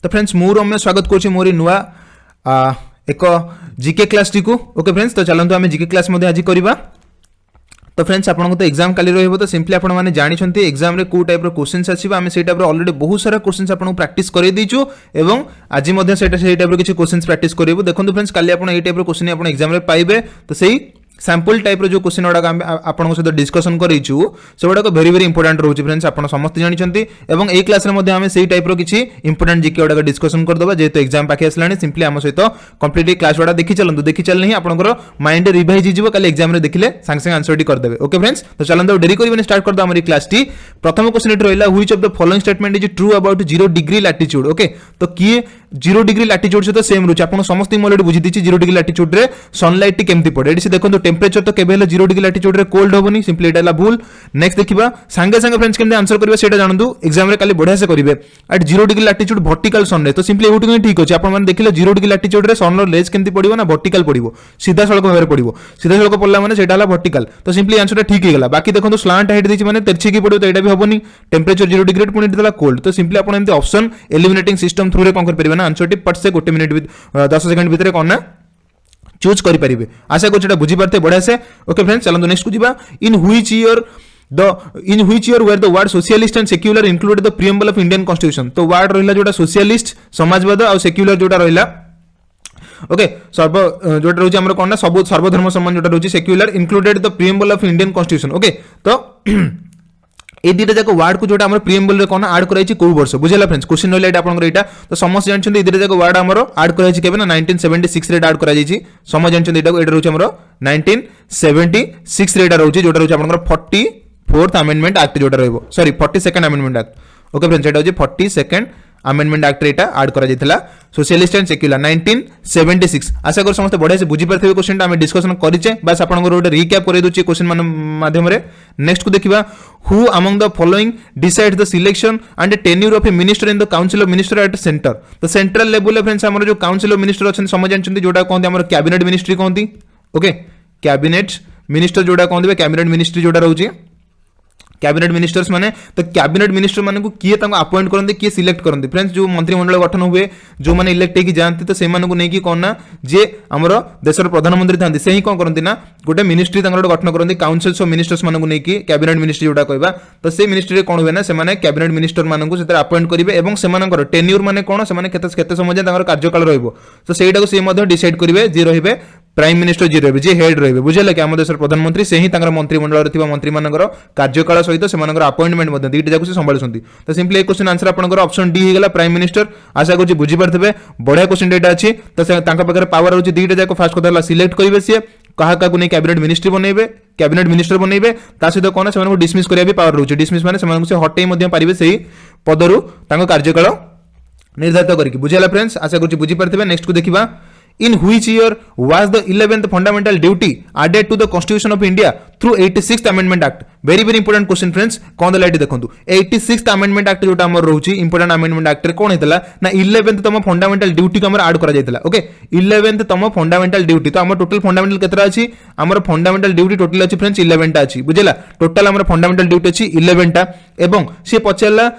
तो फ्रेंड्स मु रम्य स्वागत करुच्ची मोरी नुआ एक जीके क्लास टी को। ओके फ्रेंड्स, तो चलते आम जीके क्लास आज करवा। तो फ्रेंड्स आपको तो एग्जाम काली रही तो सिंपली आप जानते एग्जाम रे को टाइप क्वेश्चन आसो आम से टाइप ऑलरेडी बहुत सारा क्वेश्चन आपको प्रैक्टिस कर देचु एवं आज टाइप किसी क्वेश्चन प्रैक्टिस करूँ। देखो फ्रेंड्स काली आप टाइप क्वेश्चन आप एग्जाम रे पाइबे। तो सही सैंपल टाइप जो क्वेश्चन गुड़ाक आपन सहित डिस्कसन करूँ से गुड़ाक वेरी वेरी इंपोर्टेंट रोचे फ्रेंड्स। आप समस्त जानते एवं ए क्लास आम से टाइप किसी इंपोर्टेंट जीके गुड़ाक डिस्कसन करदे जेहेतु एग्जाम पाखे आसला सिंपली आम सहित कंप्लीटली क्लास गुड़ा देखी चलते ही आपंकर माइंड रिवाइज हो कल एग्जाम देखिले सांगे सांगे आंसर टी करदे। ओके फ्रेंड्स, तो चलते डेरी कर स्टार्ट करदे आम क्लास टी। प्रथम क्वेश्चन ये रहा which of the following statement is true about 0 degree latitude. Okay, तो किए 0 डिग्री लैटिट्यूड सहित सेम रोचे आप समस्त अलरेडी बुझी दी 0 डिग्री लैटिट्यूड रे सनलाइट केमती पड़े ये देखो। टेम्परेचर तो केबे 0 डिग्री लैटिट्यूड रे कोल्ड होबनी, सिंपली एटा भूल। नेक्स्ट देखिबा सांगे सांगे फ्रेंड्स केमते आंसर करबे सेटा जानतु एग्जाम रे काली बढ़िया से करिवे। एट 0 डिग्री लैटिट्यूड वर्टिकल सन रे तो सिंपली एउटु नहीं ठीक अछि। आपण माने देखिले 0 डिग्री लैटिट्यूड रे सन रो लेज केमती पड़िबो ना वर्टिकल पड़िबो, सीधा सड़क भाबरे पड़िबो। सीधा सड़क पड़ला माने सेटा हला वर्टिकल, तो सिंपली आंसर ठीक हे गेला। बाकी देखो स्लांट हाइट देछि माने तिरछी की पड़िबो तो एटा भी होबनी। टेम्परेचर 0 डिग्री पुनी देला कोल्ड, तो सिंपली आपण एमती ऑप्शन एलिमिनेटिंग सिस्टम थ्रू रे कोन कर परिबे ना आंसर टी पट से 1 मिनिट 10 सेकंड भितर कोन ना चूज करि परिबे। आशा करूँ बुझी पारते बढ़िया से। ओके फ्रेंड्स, चलो नेक्स्ट को जीवा। In which year were the word socialist and secular included the preamble of Indian constitution. तो वर्ड रहिला जोटा सोशलिस्ट समाजवाद और सेक्युलर जोटा रहिला ओके जोटा रोचे हमर कोन ना सब सर्वधर्म सम्मान जोटा रोचे secular included the preamble of Indian constitution. Okay, तो ए दुटा जाक वर्ड को जोटा हमर प्रिएम्बल रे कोन ऐड कराइछि को वर्ष बुझला फ्रेंड्स। क्वेश्चन रहला एटा आपनकर एटा तो समस्त जानछन ए दुटा जाक वर्ड हमर ऐड कराइछि केबे ना 1976 रे ऐड करा जाइछि। समझ जानछन एटा को एटा रोचे हमर 1976 रे एटा रोचे जोटा रोचे आपनकर 44th अमेंडमेंट एक्ट जोटा रहबो, sorry 42nd amendment act. Okay friends, एटा होचे 42nd अमेंडमेंट एक्ट रे एटा ऐड करा जाइतला सोशलिस्ट एंड सेक्युलर 1976। आशा कर समस्त बढ़िया से बुझी पारथिबे क्वेश्चन आमे डिस्कशन करिचे। बस आपनकर ओटे रिकैप करै दोछि क्वेश्चन माध्यम रे। नेक्स्ट को देखिबा who among the following decide the selection and tenure of A minister in the council of minister at centre. तो सेंट्रल लेवल फ्रेंड्स हमर जो काउंसिल ऑफ मिनिस्टर अछन समझ जानछन्ती जोटा कोनती हमर कैबिनेट मिनिस्ट्री कोनती। ओके, कैबिनेट मिनिस्टर जोटा कोनती कैबिनेट मिनिस्ट्री जोटा रहउची कैबिनेट मिनिस्टर्स माने। तो कैबिनेट मिनिस्टर माने को किए तांको अपॉइंट करंती किए सिलेक्ट करंती फ्रेंड्स। जो मंत्रिमंडल गठन हुए जो माने इलेक्ट हेकी जानती तो से माने को नेकी कोन ना जे हमर देशर प्रधानमंत्री थांती से ही कोन करंती ना गोटे मिनिस्ट्री तांकर गठन करंती काउंसिल्स ऑफ मिनिस्टर्स माने को नेकी कैबिनेट मिनिस्ट्री जोटा कहबा। तो से मिनिस्ट्री रे कोन हुए ना से माने कैबिनेट मिनिस्टर माने को सेतर अपॉइंट करिवे एवं से मानकर टेन्यूर माने कोन से माने केते समय जे तांकर कार्यकाल रहइबो तो सेटा को से मध्ये डिसाइड करिवे जे रहिबे प्राइम मिनिस्टर जी रहिबे जे हेड रहिबे बुझले कि हम देशर प्रधानमंत्री से ही तांकर मंत्रिमंडल रे थिबा मंत्री मानकर कार्यकाल सहित से मानकर अपॉइंटमेंट मध्ये दीटा जाको से संभाळुछंती। तो सिंपली ए क्वेश्चन आंसर आपनकर ऑप्शन डी हे गेला प्राइम मिनिस्टर। आशा करू बुझी पारथिबे बढ़िया क्वेश्चन डेटा अछि। तो तांका पाखरे पावर होछि दीटा जाको फास्ट कथा हला सिलेक्ट करिवे से कहा का को नै कैबिनेट मिनिस्ट्री बनेबे कैबिनेट मिनिस्टर बनेबे ता सहित कोन से मानको डिसमिस करिया भी पावर रहउछि। डिसमिस माने से मानको से हटै मध्ये पारिबे सेही पदरु तांका कार्यकाल निर्धारित करिकि बुझला फ्रेंड्स। आशा करू बुझी पारथिबे। नेक्स्ट को देखिबा in which year was the 11th fundamental duty added to the constitution of India through 86th amendment act। very very important question friends। कोन दलाइट देखंतु 86th amendment act जोटा हमर रहउची important amendment act रे कोन हेतला ना 11th तम fundamental duty को हमर add करा जायतला। Okay, 11th तम फंडामेंटल ड्यूटी तो हमर टोटल फंडामेंटल केतरा अछि हमर फंडामेंटल ड्यूटी टोटल अछि फ्रेंड्स 11 टा अछि बुझला। टोटल हमर फंडामेंटल ड्यूटी अछि 11 टा एवं से पचला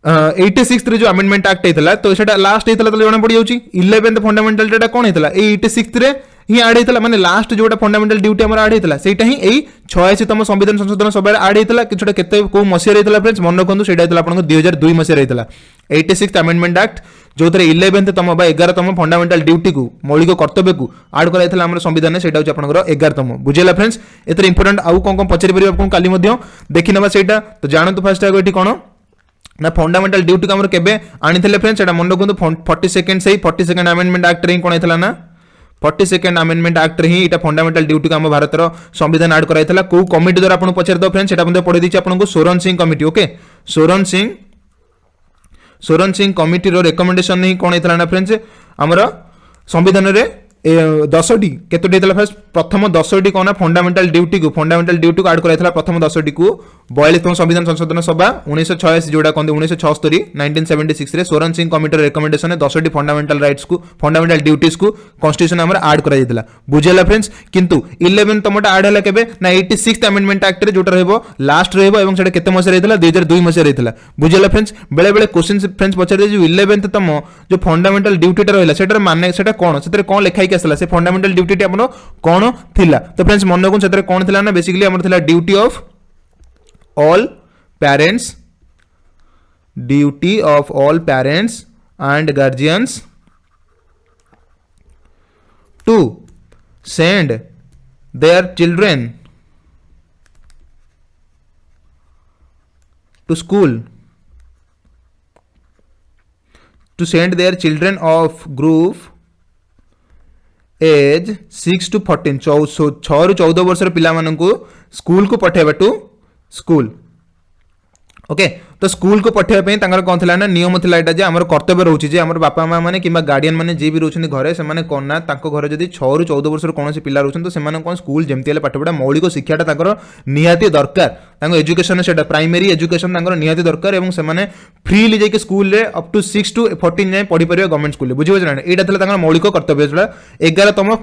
86 रे जो अमेंडमेंट एक्ट हेतला तो सेटा लास्ट हेतला तो जणा पड़ी जाउची 11th फंडामेंटल डेटा कोन हेतला ए 86 रे ही ऐड हेतला माने लास्ट जोटा फंडामेंटल ड्यूटी हमर ऐड हेतला सेटा ही एई 86 तम संविधान संशोधन सभा ऐड हेतला कि छोटा केते को मसिया हेतला फ्रेंड्स मन रखंतु सेटा हेतला आपन 2002 मसिया हेतला 86th अमेंडमेंट एक्ट जो थरे 11th तम बा 11 तम फंडामेंटल ड्यूटी को मौलिक कर्तव्य को ऐड करा हेतला हमर संविधान सेटा होची आपनकर 11 तम बुझेला फ्रेंड्स। एतर इंपोर्टेंट आउ कोन पचरि परिबा आपन काली मध्ये देखि नबा सेटा। तो जानतु फास्ट आगो एठी कोन ना फंडामेंटल ड्यूटी को हमर केबे आनिथिले फ्रेंड्स सेटा मन रखंतु 42nd सही 42nd अमेंडमेंट एक्ट रे कोन हेतला ना 42nd अमेंडमेंट एक्ट रे ही एटा फंडामेंटल ड्यूटी को हम भारत रो संविधान ऐड कराइतला को कमिटी द्वारा आपन पचर दो फ्रेंड्स सेटा मध्ये पढि दिछि आपन को Swaran Singh committee. Okay, Swaran Singh committee रो रिकमेंडेशन नहीं कोन हेतला ना फ्रेंड्स हमर संविधान रे 10टी केतोटी हेतला फर्स्ट प्रथम 10टी कोना फंडामेंटल ड्यूटी को ऐड कराइतला प्रथम 10टी को 42तम संविधान संशोधन सभा 1986 जोड़ा कहते 1976 1976 रे सोरेन सिंह कमिटी रिकमेंडेशन 10टी फंडामेंटल राइट्स को फंडामेंटल ड्यूटीज को कॉन्स्टिट्यूशन हमर ऐड करा जायतिला बुझेला फ्रेंड्स किंतु 11तमटा ऐड हला केबे ना 86th अमेंडमेंट एक्ट रे जोटा रहबो लास्ट रहबो एवं सेटा केते मसे रहइतला 2002 मसे रहइतला बुझेला फ्रेंड्स बेले बेले क्वेश्चन फ्रेंड्स पचारे जो 11तम जो फंडामेंटल ड्यूटी टा रहला सेटा माने सेटा कोन सेतरे कोन लिखाई के असला से फंडामेंटल ड्यूटी टा आपनो कोन थिला तो फ्रेंड्स मन को सेतरे कोन थिला ना बेसिकली हमर थिला duty of all parents duty of all parents and guardians to send their children to school to send their children of group age 6 to 14 6 ରୁ 14 वर्षर पिला माननकु स्कूल को पठेबा टू स्कूल ओके तो स्कूल को पठेबा पई कौन थिला ना नियम थिला एटा जे हमर कर्तव्य रहउची जे हमर बापा मां माने किबा गार्डियन माने जे भी रहउछन घरे से माने कोन ना ताको घरे जदी 6 ରୁ 14 वर्षर कोनोसी पिला रहउछन तो से माने कोन स्कूल जेमति हेले पाठ पढा मौलिक शिक्षाटा ताकर निहाती दरकार ताको एजुकेशन सेटा प्राइमरी एजुकेशन ताकर निहाती दरकार एवं से माने फ्रीली जे के स्कूल रे अप टू 6 to 14 जाय पढी परिबा गवर्नमेंट स्कूल रे बुझिबो ना एटा थिला ताकर मौलिक कर्तव्य जला 11तम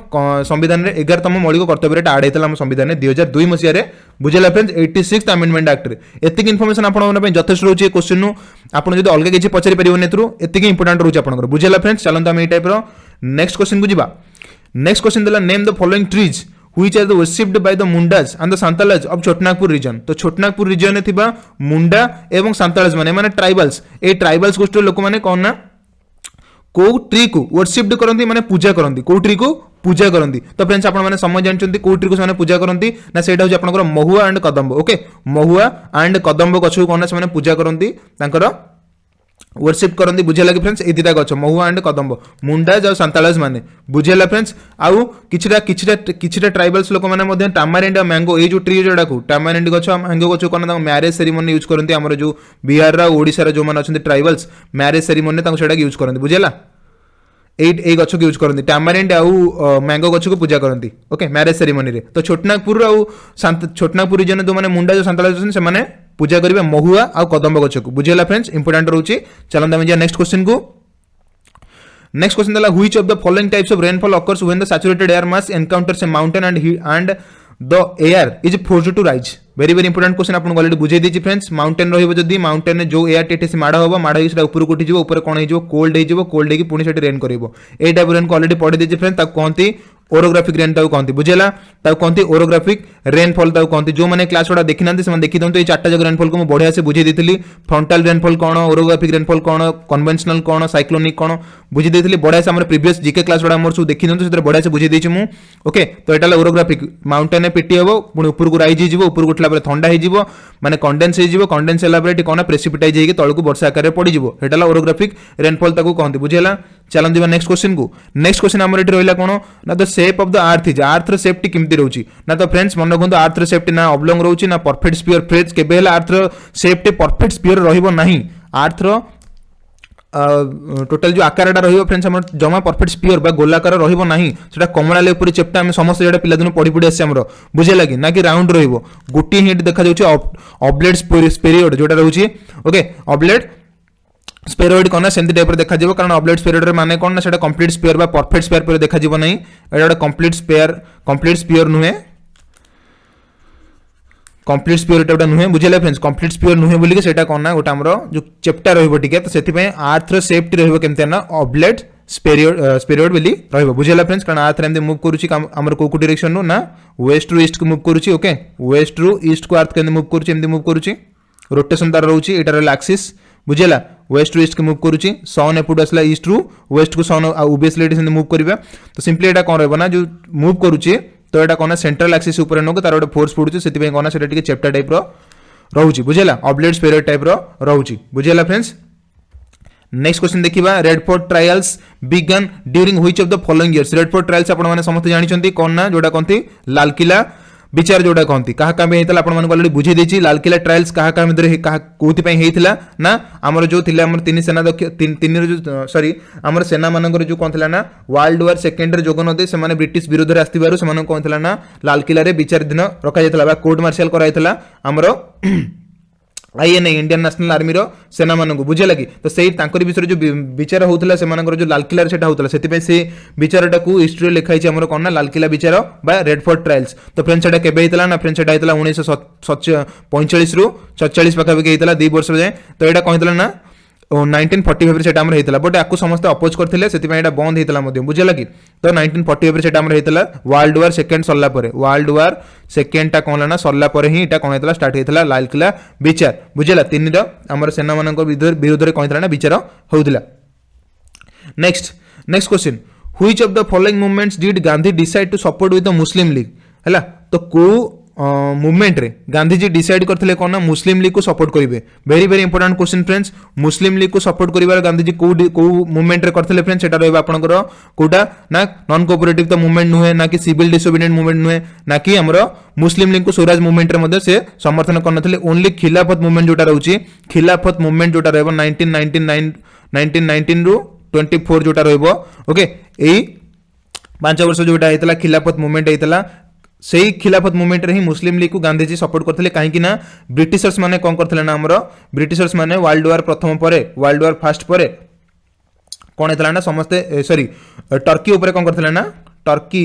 संविधान रे 11तम मौलिक कर्तव्य रे ऐड हेतला हम संविधान रे 2002 मसिया रे बुझेला फ्रेंड्स 86th अमेंडमेंट एक्ट रे एतिक इन्फॉर्मेशन आपण मन पे जथेष्ट रहउची क्वेश्चन नु आपण जदी अलग किछि पचारि परिबो नेत्रु एतिक इंपोर्टेंट रहउची आपण बुझेला फ्रेंड्स चलंत हम ए टाइप रो नेक्स्ट क्वेश्चन को जिबा नेक्स्ट क्वेश्चन देला name the following trees which are the worshipped by the Mundas and the Santalas of Chotnagpur region तो Chotnagpur region रे थिबा मुंडा एवं सांतालस माने ट्राइबल्स ए ट्राइबल्स गोष्ठी लोक माने कोन ना को ट्री को वर्शिप्ड करंती माने पूजा करंती को ट्री को पूजा करंती तो फ्रेंड्स आपण माने समझ जानचंती को ट्री को माने पूजा करंती ना सेटा हो आपनकर महुआ and Kadamba okay Mahua and कदम्ब गछ को कोन ना माने पूजा करंती तांकर वर्शिप करंती बुझेला कि फ्रेंड्स ए दिटा गछ महुआ एंड कदम्ब मुंडा जो सांतालस माने बुझेला फ्रेंड्स आउ किछटा ट्राइबल्स लोक माने मध्ये टामारिंड मैंगो ए जो ट्री जोडा को टामारिंड गछ मैंगो गछ कोन मैरिज सेरेमनी यूज करंती हमर जो बिहार रा ओडिसा रा जो माने अछंती ट्राइबल्स मैरिज सेरेमनी तांको सेडा यूज करंती बुझेला ए गछ को यूज करंती टामारिंड आउ मैंगो गछ को पूजा करंती ओके मैरिज सेरेमनी रे तो छोटनागपुर आउ छोटनागपुर रीजन जो माने मुंडा जो सांतालस से माने पूजा करिवे महुआ आ कदम्ब गछ को बुझेला फ्रेंड्स इंपोर्टेंट रहउची चलन हम जा नेक्स्ट क्वेश्चन को नेक्स्ट क्वेश्चन दला which of the following types of rainfall occurs when the saturated air mass encounters a mountain and the air is forced to rise very very important question आपन already बुझे दीची friends mountain रहइबो जदी mountain जो air Tete से माडा होबो माडा हिसरा ऊपर को उठी जिवो ऊपर कोन हिजो कोल्ड हिजो कोल्ड की पुनी सेठी रेन करिवो ए टाइप रेन को ऑलरेडी पढि दीची फ्रेंड्स ता कोंती ओरोग्राफिक रेन ताऊ कहती बुझेला ताऊ कहती ओरोग्राफिक रेनफॉल ताऊ कहती जो मैंने क्लास गुड़ा देखी ना से देखी दिखाते ये चार्टा जगह रेनफॉल को मुझे बढ़िया से बुझे दी फ्रंटाल रेनफॉल कौन ओरोग्राफिक रेनफॉल कौन कन्वेंशनल कौन साइक्लोनिक कौन बुझे दी बढ़िया से प्रीवियस जीके क्लास गुड़ा मोर सब देखी दिखाते बढ़िया से बुझे दी ओके तो यहाँ ओरोग्राफिक माउंटेन पिटी हम पुणी ऊपर को राइज हो ऊपर उठला ठंडा हो माने कंडेन्स हो कंडेन्स है कौन प्रेसिपिटाइज होगी तलू वर्षा आकार पड़ जाए ओरोग्राफिक रेनफॉल ताको कहते बुझेला चलन दिबा नेक्स्ट क्वेश्चन को नेक्स्ट क्वेश्चन हमर एठी रहला कोन ना the shape of the earth is earth रो सेफ्टी केमती रहउची ना तो फ्रेंड्स मन रखंतु अर्थ रो सेफ्टी ना ऑब्लॉन्ग रहउची ना परफेक्ट स्फीयर फ्रेंड्स केबे हला अर्थ रो सेफ्टी परफेक्ट स्फीयर रहिबो नाही अर्थ रो टोटल जो आकारटा रहिबो फ्रेंड्स हमर जमा परफेक्ट स्फीयर बा गोलाकार रहिबो नाही सेटा कमला ले ऊपर चेप्टा हम समस्त जेडा पिला दिन पढी पढी आसे हमर बुझे लागी ना कि राउंड रहिबो गोटी हिट देखा जाउची ऑब्लेट स्पेरियड जोटा रहउची ओके ऑब्लेट स्पेरोइड कोना सेंती टाइप रे देखा जिवो कारण ऑब्लेट स्पेरोइड रे माने कोन ना सेटा कंप्लीट स्फीयर बा परफेक्ट स्फीयर पर देखा जिवो नाही एटा कंप्लीट स्फीयर नुहे कंप्लीट स्फीयर एटा नुहे बुझेला फ्रेंड्स कंप्लीट स्फीयर नुहे बोली के सेटा कोन ना गोटा हमरो जो चैप्टर रहइबो ठीक है तो सेति पे अर्थ रो सेफ्टी रहइबो केमते ना ऑब्लेट स्पेरोइड बोली रहइबो बुझेला फ्रेंड्स कारण अर्थ रे एमते मूव करूची हमर को डायरेक्शन नु ना वेस्ट टू ईस्ट को मूव करूची ओके वेस्ट टू ईस्ट को अर्थ केमते मूव करूची एमते मूव करूची रोटेशन तार रहउची एटा रे एक्सिस बुझेला वेस्ट टू ईस्ट के मूव करूची सन एपटू आसला ईस्ट रु वेस्ट को सन ओबियसली एटी से मूव करबा तो सिंपली एटा कोन रहबो ना जो मूव करूची तो एटा कोन सेंट्रल एक्सिस ऊपर नको तार ଗୋଟେ फोर्स पडुची सेति पे कोन सेटा टिके चैप्टर टाइप रो रहउची बुझेला ऑब्लेट स्पेरोइड टाइप रो रहउची बुझेला फ्रेंड्स नेक्स्ट क्वेश्चन देखिबा Red Fort trials began during which of the following years Red Fort trials आपण माने समस्त जानि छथि कोन ना जोडा कोनथि लाल किला विचार जोड़ा कहती क्या क्या हेतला आपण मानको ऑलरेडी बुझे देछि लाल किला ट्रायल्स क्या क्या मधरे कोथि पई हेतला ना हमर जो थिला हमर तीन सेना तीन जो सॉरी हमर सेना मानकर जो कोन थिला ना वर्ल्ड वार सेकंड रे जोगन होते से माने ब्रिटिश विरोध रे आस्तिबारु से माने कोन थिला ना लाल किला रे विचार दिन रखा जेतला बा कोर्ट मार्शल करा हेतला हमर आईएनए इंडियन नेशनल आर्मी रो सेना मानक बुझेगा कि तो सही विषय जो विचार होता से जो लालकिला से होता से विचारटा को हिस्ट्री लिखाई आम कौन ना लालकिला विचार बा रेड फोर्ट ट्रायल्स तो फ्रेंड्स से केवे होता ना फ्रेंड्स से 1945 रु 47 पाखापाखि होता 2 वर्ष जाए तो यहाँ कौन होता ना 1945 से होता बट आपको समस्त अपोज करते से बंद होता बुझेगा कि तो 1945 से होता वर्ल्ड वार सेकेंड सरला वर्ल्ड वार सेकेंड टा कौन ना सरला ही कौन होता स्टार्ट होता लालकिला विचार बुझेगा 3 आमर सेना मान विरोध में कौन होता ना विचार होता next question which of the following movements did Gandhi decide to support with the Muslim League है तो को मूवमेंट रे गांधीजी डिसाइड करथिले कोन ना मुस्लिम लीग को सपोर्ट करिवे very very important question friends Muslim League को सपोर्ट करिवार गांधीजी को मूवमेंट रे करथिले फ्रेंड्स सेटा रहबा आपनकर कोटा ना नॉन कोऑपरेटिव तो मूवमेंट नुहे ना कि सिविल डिसोबीडिएंट मूवमेंट नुहे ना कि हमरो मुस्लिम लीग को स्वराज मूवमेंट रे मध्ये से समर्थन करनथिले ओनली खिलाफत मूवमेंट जोटा रहउची खिलाफत मूवमेंट जोटा रहबो 1919 रु 24 जोटा रहबो ओके एई 5 वर्ष जोटा हेतला खिलाफत मूवमेंट हेतला सही खिलाफत मूवमेंट रे ही मुस्लिम लीग को गांधीजी सपोर्ट करथिले काहे ना ब्रिटिशर्स माने कोन करथिले ना हमरो ब्रिटिशर्स माने वर्ल्ड वार प्रथम परे वर्ल्ड वार फर्स्ट परे कोन हेतला ना समस्त सॉरी टर्की ऊपर कोन करथिले ना टर्की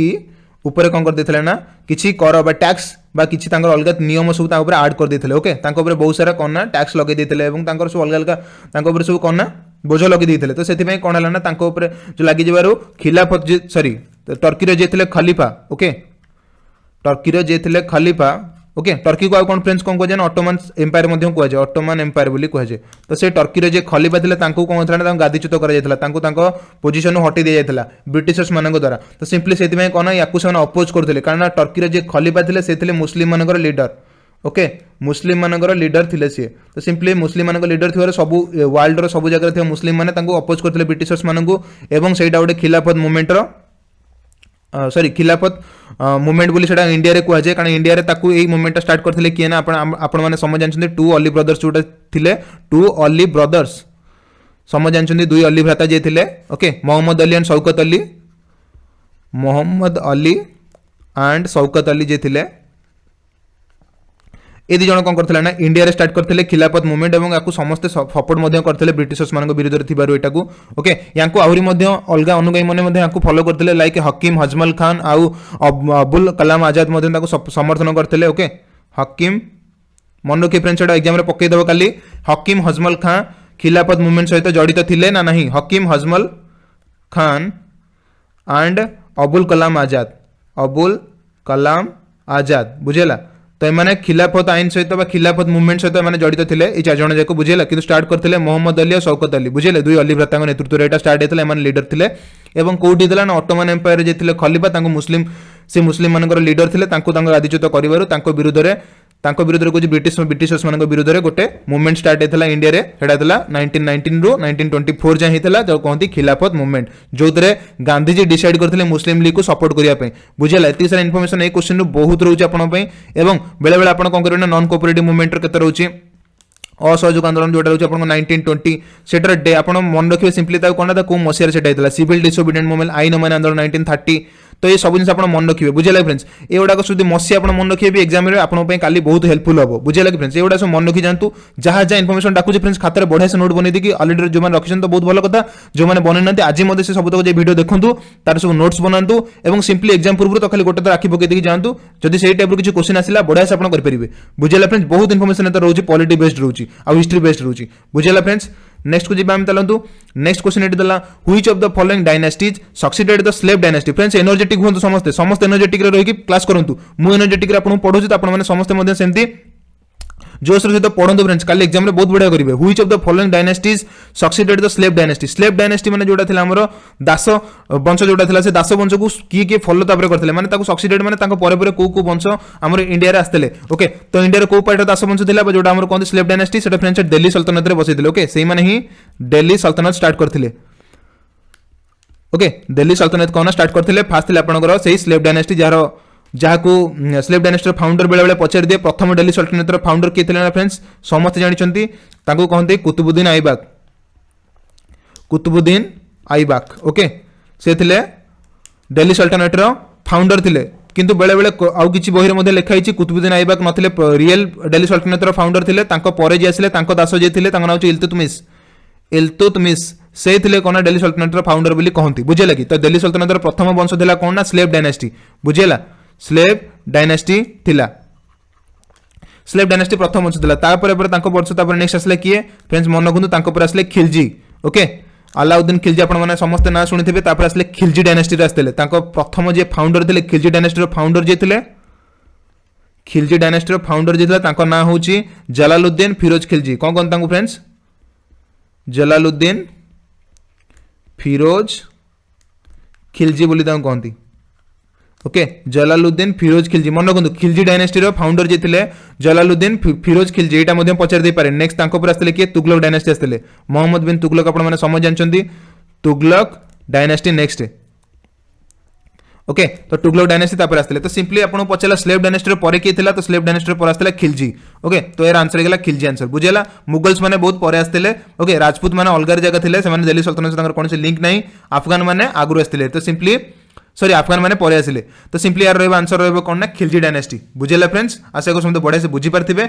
ऊपर कोन कर देथिले ना किछि कर बा टैक्स बा किछि तांकर अलग नियम सब ता ऊपर ऐड कर देथिले ओके तांको ऊपर बहुत सारा कोन ना टैक्स लगे देथिले एवं तांकर सब अलग अलग तांको ऊपर सब कोन ना बोझ लगे देथिले तो सेति पय कोन हला ना तांको ऊपर जो लागि जबारो खिलाफत सॉरी टर्की रे जेथिले खलीफा ओके टर्की रे जेथिले खलीफा ओके टर्की को कौन फ्रेंड्स कौन कहे ऑटोमन एम्पायर मध्यम कह जाए ऑटोमन एम्पायर बोली कह जाए तो से टर्की रे जे खलीफा थिले तांको कौन था गादीच्युत करा जायतला तांको तांको पोजीशन हटि दे जायतला ब्रिटिशर्स मानक द्वारा तो सिंपली सेति में कोन याकु से अपोज करथिले कारण टर्की रे जे खलीफा थिले से थिले मुस्लिम मानकर लीडर ओके मुस्लिम मानकर लीडर थिले से तो सिंपली मुस्लिम मानकर लीडर थिवार सब वर्ल्ड रो सब जगह थिया मुस्लिम माने तांको अपोज करथिले ब्रिटिशर्स मानकु एवं सेटा गोटे खिलाफत मूवमेंट रो सॉरी खिलाफत मूवमेंट बोली सेटा इंडिया रे कुआ जाय कारण इंडिया रे ताकू एई मूवमेंट स्टार्ट करथिले किए ना आपण माने समझ जानछन्ते टू अली ब्रदर्स जोटा थिले टू अली ब्रदर्स समझ जानछन्ते दुई अली भ्राता जे थिले okay Mohammad Ali and Shaukat Ali Mohammad Ali and Shaukat Ali जे थिले ए दी जण कोन करथिले ना इंडिया रे स्टार्ट करथिले खिलाफत मूवमेंट एवं याकू समस्त सपोर्ट मध्ये करथिले ब्रिटिशर्स मानक विरोध रे थिबारु एटाकू ओके याकू आहुरी मध्ये अलगा अनुगाई माने मध्ये याकू फॉलो करथिले लाइक हकीम हजमल खान आउ अबुल कलाम आजाद मध्ये ताकू समर्थन करथिले ओके हकीम मन के फ्रेंड्स एटा एग्जाम रे पक्कै दबो काली हकीम हजमल खान खिलाफत मूवमेंट सहित जड़ित थिले ना नहीं हकीम हजमल खान एंड अबुल कलाम आजाद बुझेला तो मैंने खिलाफत आईन सहित खिलाफत मूवमेंट सहित मैंने जड़ित थे ये 4 जन जाक बुझेला कि स्टार्ट करते मोहम्मद अली और शौकत अली बुझेले दुई अली भ्राता नेतृत्व में स्टार्ट होता है लीडर थे एवं कौटी ना ऑटोमन एम्पायर जे खलीफा मुस्लिम से मुस्लिम मान लीडर थे गादीच्युत कर विरोध में कुछ ब्रिटिशर्स मान विरोध में गोटे मूवमेंट स्टार्ट होता इंडिया रे सेटा होता 1919 रु 1924 जाए होता जो कहती खिलाफत मूवमेंट जो गांधीजी डिसाइड करते मुस्लिम लीग को सपोर्ट करने बुझेगा ये सारा इनफॉरमेशन ये क्वेश्चन बहुत रोचे आपंपाई एवं बेले बेले आप करेंगे नॉन कोऑपरेटिव मूवमेंट के रोचे असहयोग आंदोलन जोटा रोचे आपको 1920 सेटर डे आप मन रखिए सिंपली कौन को मसीह से होता सिविल डिसोबीडिएंट मूवमेंट आईन अमान आंदोलन 1930 तो ये सब जिन आप मन रखिए बुझेगा फ्रेंड्स ये गुड़ाक शुद्ध मसीहा आप मन रखिए भी एग्जाम में आपंपाई काली बहुत हेल्पफुल हम बुझेगा कि फ्रेंड्स ये गुड़ा सब मन रखी जातु जहाँ जहाँ इनफॉरमेशन डाकुचे फ्रेंड्स खाते बढ़िया से नोट बन दी अलरेडी जो रखी तो बहुत भल कथा जो मैंने बनई ना आज से सब तक वीडियो देखूँ तार सब नोट्स बनातु और सिंपली एग्जाम पूर्व तो खाली गोटे तो आखि पकई जातु जब से टाइप किसी क्वेश्चन आसला बढ़िया से आप करेंगे बुझेगा फ्रेंड्स बहुत इनफॉरमेशन रोचे पॉलिटी बेस्ड रोचे और हिस्ट्री बेस्ड रोचे बुझेगा फ्रेंड्स नेक्स्ट को जीवा चलतु नेक्स्ट क्वेश्चन ये देला which of the following dynasties succeeded the slave dynasty friends energetic होंतु समस्त एनर्जेटिक रे रही क्लास करंतु मु एनर्जेटिक रे आपन पढौछु त आपन माने समस्त मध्ये सेमती जोश सहित पढ़ो फ्रेंड्स काली एग्जाम में बहुत बढ़िया करेंगे which of the following dynasties succeeded the slave dynasty माने जोटा थिला हमरो दास वंश जोटा थिला से दास वंश को किए फॉलो तापर करथिले माने ताको सक्सीडेड माने ताको परे परे को वंश हमरो इंडिया रे आस्तले ओके तो इंडिया रे को पार्ट दास वंश थिला जोटा हमरो कोन स्लेव डायनेस्टी सेटा फ्रेंड्स दिल्ली सल्तनत रे बसैथिले ओके सेही माने ही दिल्ली सल्तनत स्टार्ट करथिले ओके दिल्ली सल्तनत कोन स्टार्ट करथिले फास्ट थिला आपनकर सेही स्लेव डायनेस्टी जहारो जहाँ को स्लेव डायनेस्टी फाउंडर बेले बेले पचार दिए प्रथम दिल्ली सल्तनत फाउंडर किए थे फ्रेंड्स समस्त जानी कहते कुतुबुद्दीन आईबाक ओके से थिले दिल्ली सल्तनत फाउंडर थिले किंतु बेले बेले आउ किछि बहिरे मध्ये लिखा हिछि कुतुबुद्दीन ऐबक नथिले रियल दिल्ली सल्तनतर फाउंडर थिले तांको परे जे आसिले तांको दास जे थिले तांको नाम छि इल्तुतमिश से थिले कोना दिल्ली सल्तनतर फाउंडर बोली कहंती बुझे लगी। तो दिल्ली सल्तनतर प्रथम वंश थिला कोन ना स्लेव डायनेस्टी बुझेला स्लेव डायनेस्टी थिला स्लेव डायनेस्टी प्रथम वंश थिला तापर पर तांको वंश तापर नेक्स्ट आसले किए फ्रेंड्स मन गुंतु तांको पर आसले खिलजी ओके अलाउद्दीन खिलजी आपण माने समस्त ना सुनिथिबे तापर आसले खिलजी डायनेस्टी रे आसले तांको प्रथम जे फाउंडर थिले खिलजी डायनेस्टी रो फाउंडर जे थिले खिलजी डायनेस्टी रो फाउंडर जे थिला तांको ना होची जलालुद्दीन फिरोज खिलजी कोन कोन तांको फ्रेंड्स जलालुद्दीन फिरोज खिलजी बोली तांको कहंती ओके जलालुद्दीन फिरोज खिलजी मन रखु खिलजी डायनेस्टी रो फाउंडर जे थिले जलालुद्दीन फिरोज खिलजी एटा मध्ये पचार दे पारे। नेक्स्ट तांको पर आस्ते कि तुगलक डायनेस्टी आस्ते मोहम्मद बिन तुगलक आपण माने समझ जानचंदी तुगलक डायनेस्टी नेक्स्ट ओके तो तुगलक डायनेस्टी तापर आस्ते तो सिंपली आपण पचला स्लेव डायनेस्टी रो परे के थिला तो स्लेव डायनेस्टी रो पर आस्ते खिलजी ओके तो यार आंसर गेला खिलजी आंसर बुझेला। मुगल्स माने बहुत परे आस्ते ओके राजपूत माने अलगार जगह थिले से माने दिल्ली सल्तनत संग कोन से लिंक नाही अफगान माने आगुर आस्ते तो सिंपली सॉरी अफगान माने परे आसिले तो सिंपली यार रहबा आंसर रहबो कोन ना खिलजी डायनेस्टी बुझेला फ्रेंड्स आशा को समझ बढ़िया से बुझी पारथिबे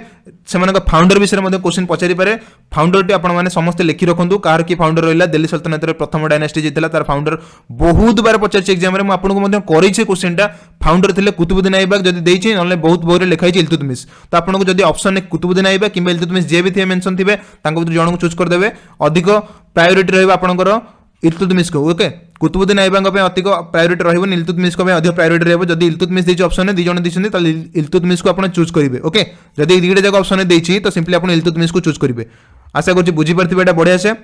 से माने फाउंडर विषय मध्ये क्वेश्चन पचारि पारे फाउंडर टी आपण माने समस्त लिखि रखंतु कार की फाउंडर रहला दिल्ली सल्तनत रे प्रथम डायनेस्टी जेतला तार फाउंडर बहुत बार पचारछि एग्जाम रे म आपन को मध्ये करै छै क्वेश्चन टा फाउंडर थिले कुतुबुद्दीन ऐबक जदी देइ छै नले बहुत बोरे लिखाइ छै इल्तुतमिश तो आपन को जदी ऑप्शन ए कुतुबुद्दीन ऐबक किबा इल्तुतमिश जे भी थे मेंशन थिबे तांको जण को चूज कर देबे अधिक प्रायोरिटी रहबा आपनकर इल्तुतमिश को ओके कुतुबुद्दीन ऐबक पे अधिक प्रायोरिटी रहबो इल्तुतमिश को पे अधिक प्रायोरिटी रहबो जदी इल्तुतमिश देछि ऑप्शन दि जण दिछन त इल्तुतमिश को आपण चूज करिवे ओके जदी दीडे जगह ऑप्शन देछि तो सिंपली आपण इल्तुतमिश को चूज करिवे आशा करछि बुझी परथिबे एटा बढ़िया से।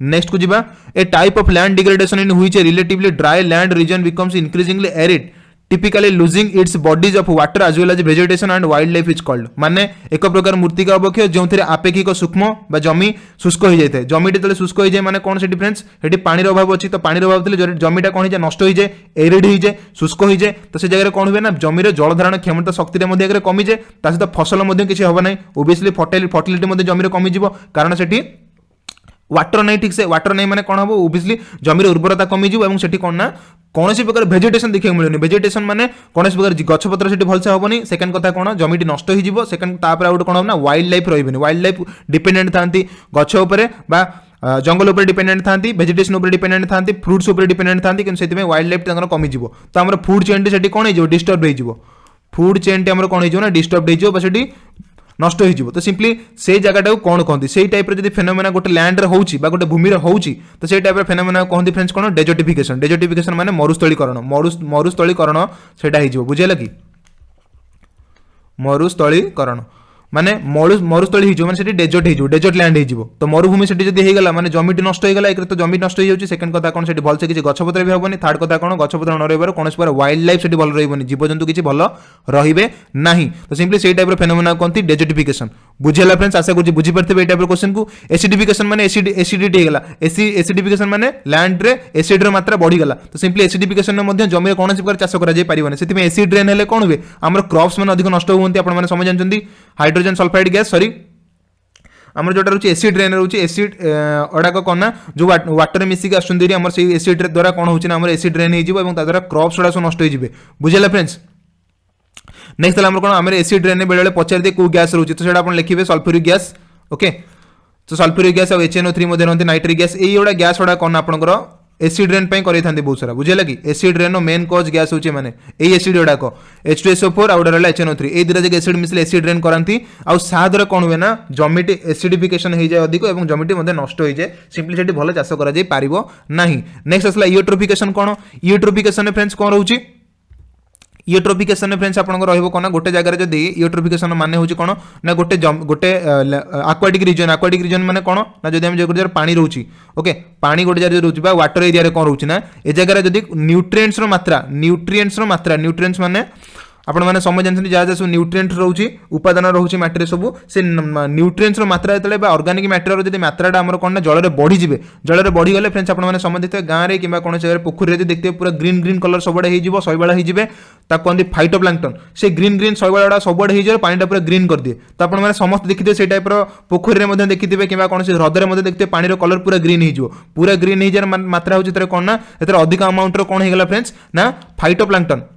नेक्स्ट को जिबा a type of land degradation in which a relatively dry land region becomes increasingly arid typically losing its bodies of water as well as vegetation and wildlife is called माने एक प्रकार मूर्तिका अवक्षय जो आपेक्षिक सूक्ष्म बा जमी शुष्क हो जाए जमी जो शुष्क हो जाए माने कौन से डिफरेंस हेटी पानी अभाव अच्छी तो पानी अभाव थे जमीटा कौन हो नष्ट हो जाए एरिड हो जाए शुष्क हो जाए तो से जगह कौन हुए ना जमीर जल धारण क्षमता शक्ति कमी जाए सहित फसल किसी हम ना ओबियसली फर्टिलिटी जमीर कमिज कारण से वाटर नहीं ठीक से वाटर नहीं माने कौन हम ओबियसली जमीर उर्वरता कमिज और से कौन ना कौन प्रकार भेजिटेशन देखा मिलूनी भेजिटेशन माने कौन प्रकार गछपत्र से भलसे हेनी सेकेंड कथा कौन जमीटी नष्ट हो सेकेंड तापर आउट कौन ना वाइल्ड लाइफ रही वाइल्ड लाइफ डिपेंडेंट था गछ उपर बा जंगल उपर डिपेंडेंट था भेजिटेशन उपर डिपेंडेंट था फ्रुट्स उपर डिपेंडेंट था कि वाइल्ड लाइफ कमिज तो आम फूड चेन टी कौन हो डिस्टर्ब हो फूड चेन टी कौन हो डिस्टर्ब हो नष्ट हो तो सिंपली से जगह कौन कहते से टाइप जब फेनोमेना गोटे लैंड रे होची बा गोटे भूमि रे होची तो से टाइप फेनोमेना कहते फ्रेंड्स कौन डेजर्टिफिकेशन माने मरुस्थलीकरण मरुस्थलीकरण सेटा हो बुझेला कि मरुस्थलीकरण माने मरुस्थली हो माने डेजर्ट लैंड हो तो मरुभूमि से होगा माने जमीटी नष्ट होगा एक तो जमी नष्ट हो सेकेंड कथा कौन से भलसे किसी गछपत्र भी हेनी थर्ड कथा कौन गछपत्र न रही कौन प्रकार वाइल्ड लाइफ से भल रही जीवजंतु किसी भल रे ना तो सिंपली से टाइप फेनोमेना कहते डेजर्टिफिकेशन बुझेला फ्रेंड्स आशा करूँ बुझीपारे ये टाइप क्वेश्चन को एसिडिफिकेशन माने एसिडिटी होगा एसिडिफिकेशन माने लैंड रे एसिड मात्रा बढ़ीगला तो सिंपली एसिडिफिकेशन जमी कौन प्रकार चाष कर एसिड रेन हेले कौन हुए आम क्रॉप्स मैंने अधिक नष्ट होती आपने समझ जानते हाइड्रोजन सल्फाइड गैस सॉरी आम जो रोचे एसिड रेन रोचे एसिड अड़ाक कौन ना जो वाटर मिसिक आम से एसिड द्वारा कौन हो एसिड रेन हो क्रॉप्स गुड़ा सब नष्ट हो बुझेला फ्रेंड्स। नेक्स्ट आम कौन आम एसिड रेन बेले पचार दिए कौ गैस रोचे तो आप लिखे सल्फ्यूरिक गैस ओके तो सल्फ्यूरिक गैस और HNO3 रहते नाइट्रिक गैस ये गैस गुड़ा कौन आपंकर एसिड रेन करें बहुत सारा बुझेगा कि एसिड रेन मेन कज गैस होचे माने ए एसिड गुड़ाक H2SO4 आउ रहा HNO3 ये दुटा जगह एसिड मिसले एसिड रेन करती आउ सादर कौन हुए ना जमीटी एसिडिफिकेशन हो जाए अधिक और जमीटी नष्ट हो जाए सिंपली से भल चाष कर नेक्स्ट आसला यूट्रोफिकेशन कौन यूट्रोफिकेशन फ्रेंड्स कौन रोचे यूट्रोफिकेशन फ्रेंड्स आपको रहिबो कोना गोटे जगह जदी यूट्रोफिकेशन माने होची कोन ना गोटे गोटे एक्वाटिक रीजन माने कोन ना जदी हम जगह पानी रहउची ओके पानी गोटे जगह रहउची बा वाटर एरिया रे कोन रहउची ना ए जगह जदी न्यूट्रिएंट्स माने आपण माने समझ जानछन जहाँ जहाँ सब न्यूट्रिएंट रोची उपादान रोची माटी सब से न्यूट्रिएंट्स मात्रा जो ऑर्गेनिक मैटर जब मात्राटा आम कौन जल बढ़ी जाए जल बढ़ी गले फ्रेंड्स आपने समझ देखते गाँव में कि कौन जगह पोखरी देखते पूरा ग्रीन ग्रीन कलर सबुआड़े हो शैवाल हो कहते फाइटोप्लांक्टन से ग्रीन ग्रीन शैवाल गुड़ा सबुआड़े हो पानीटा पूरा ग्रीन कर दिए तो आपने समस्त देखिए से टाइप पोखरी में देखिए कि कौन ह्रदे देखते पानी कलर पूरा ग्रीन हो पूरा ग्रीन हो जाए मात्रा हूँ कौन ना अधिक अमाउंट कौन होगा फ्रेंड्स ना फाइटोप्लांक्टन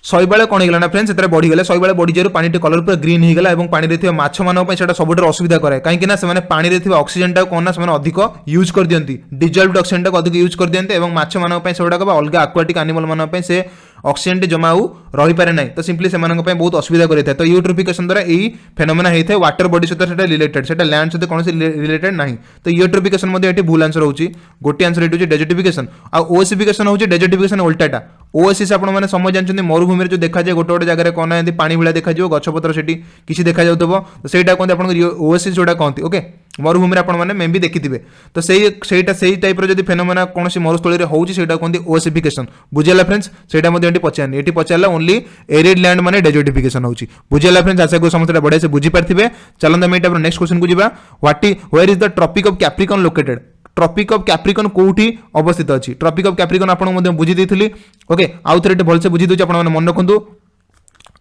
शैवाल कौन होगा ना फ्रेंड्स से बढ़ीगला शैवाल बढ़ी पानी कलर पूरा ग्रीन होगा और पानी में माछ मानक सब असुविधा करे कहीं से पानी में ऑक्सीजन टाक कौन ना अधिक यूज कर दियंती डिजल्व्ड ऑक्सीजन टाक अधिक यूज कर दियंते और माछ मानक से गुड़ाक अलग आक्वाटिक एनिमल मानक से ऑक्सीजन टी जमा रही पारे ना तो सिंपली से बहुत असुविधा करें तो यूट्रोफिकेशन द्वारा यही फेनोमेना होता है वाटर बॉडी सहित रिलेटेड से लैंड सहित कौन रिलेटेड ना तो यूट्रोफिकेशन ये भूल आंसर होची गोटे आंसर ये डेजर्टिफिकेशन आ ओएसिफिकेशन होची डेजर्टिफिकेशन उल्टाटा ओएसिस आपण माने समझ जानछन्ती मरुभूमि रे जो देखा जाए गोटे गोटे जगह कौन एंती पानी भिड़ा देखा जाए गछपत्र सेठी किसी देखा जाउतबो तो सेटा कहते आपण ओएसिस जोटा कहती ओके मरुभूमि रे आपण माने मे भी देखिथिबे तो सेही टाइप रो जदी फेनोमेना कोनसी मरुस्थली रे होउची सेटा कहती ओएसिफिकेशन बुझिला फ्रेंड्स सेटा मध्ये एंटी पचारनी एटी पचारला ओनली एरिड लैंड माने डेजर्टिफिकेशन होउची बुझिला फ्रेंड्स आशा को समस्त बढ़िया से बुझी पारथिबे चलन हम एटा नेक्स्ट क्वेश्चन को जिबा where is the Tropic of Capricorn located Tropic of Capricorn कोठी अवस्थित अछि ट्रॉपिक ऑफ कैप्रिकॉर्न आपण मध्ये बुझी देथिली ओके आउ थरे भल से बुझी दोछि आपण माने मन रखंतु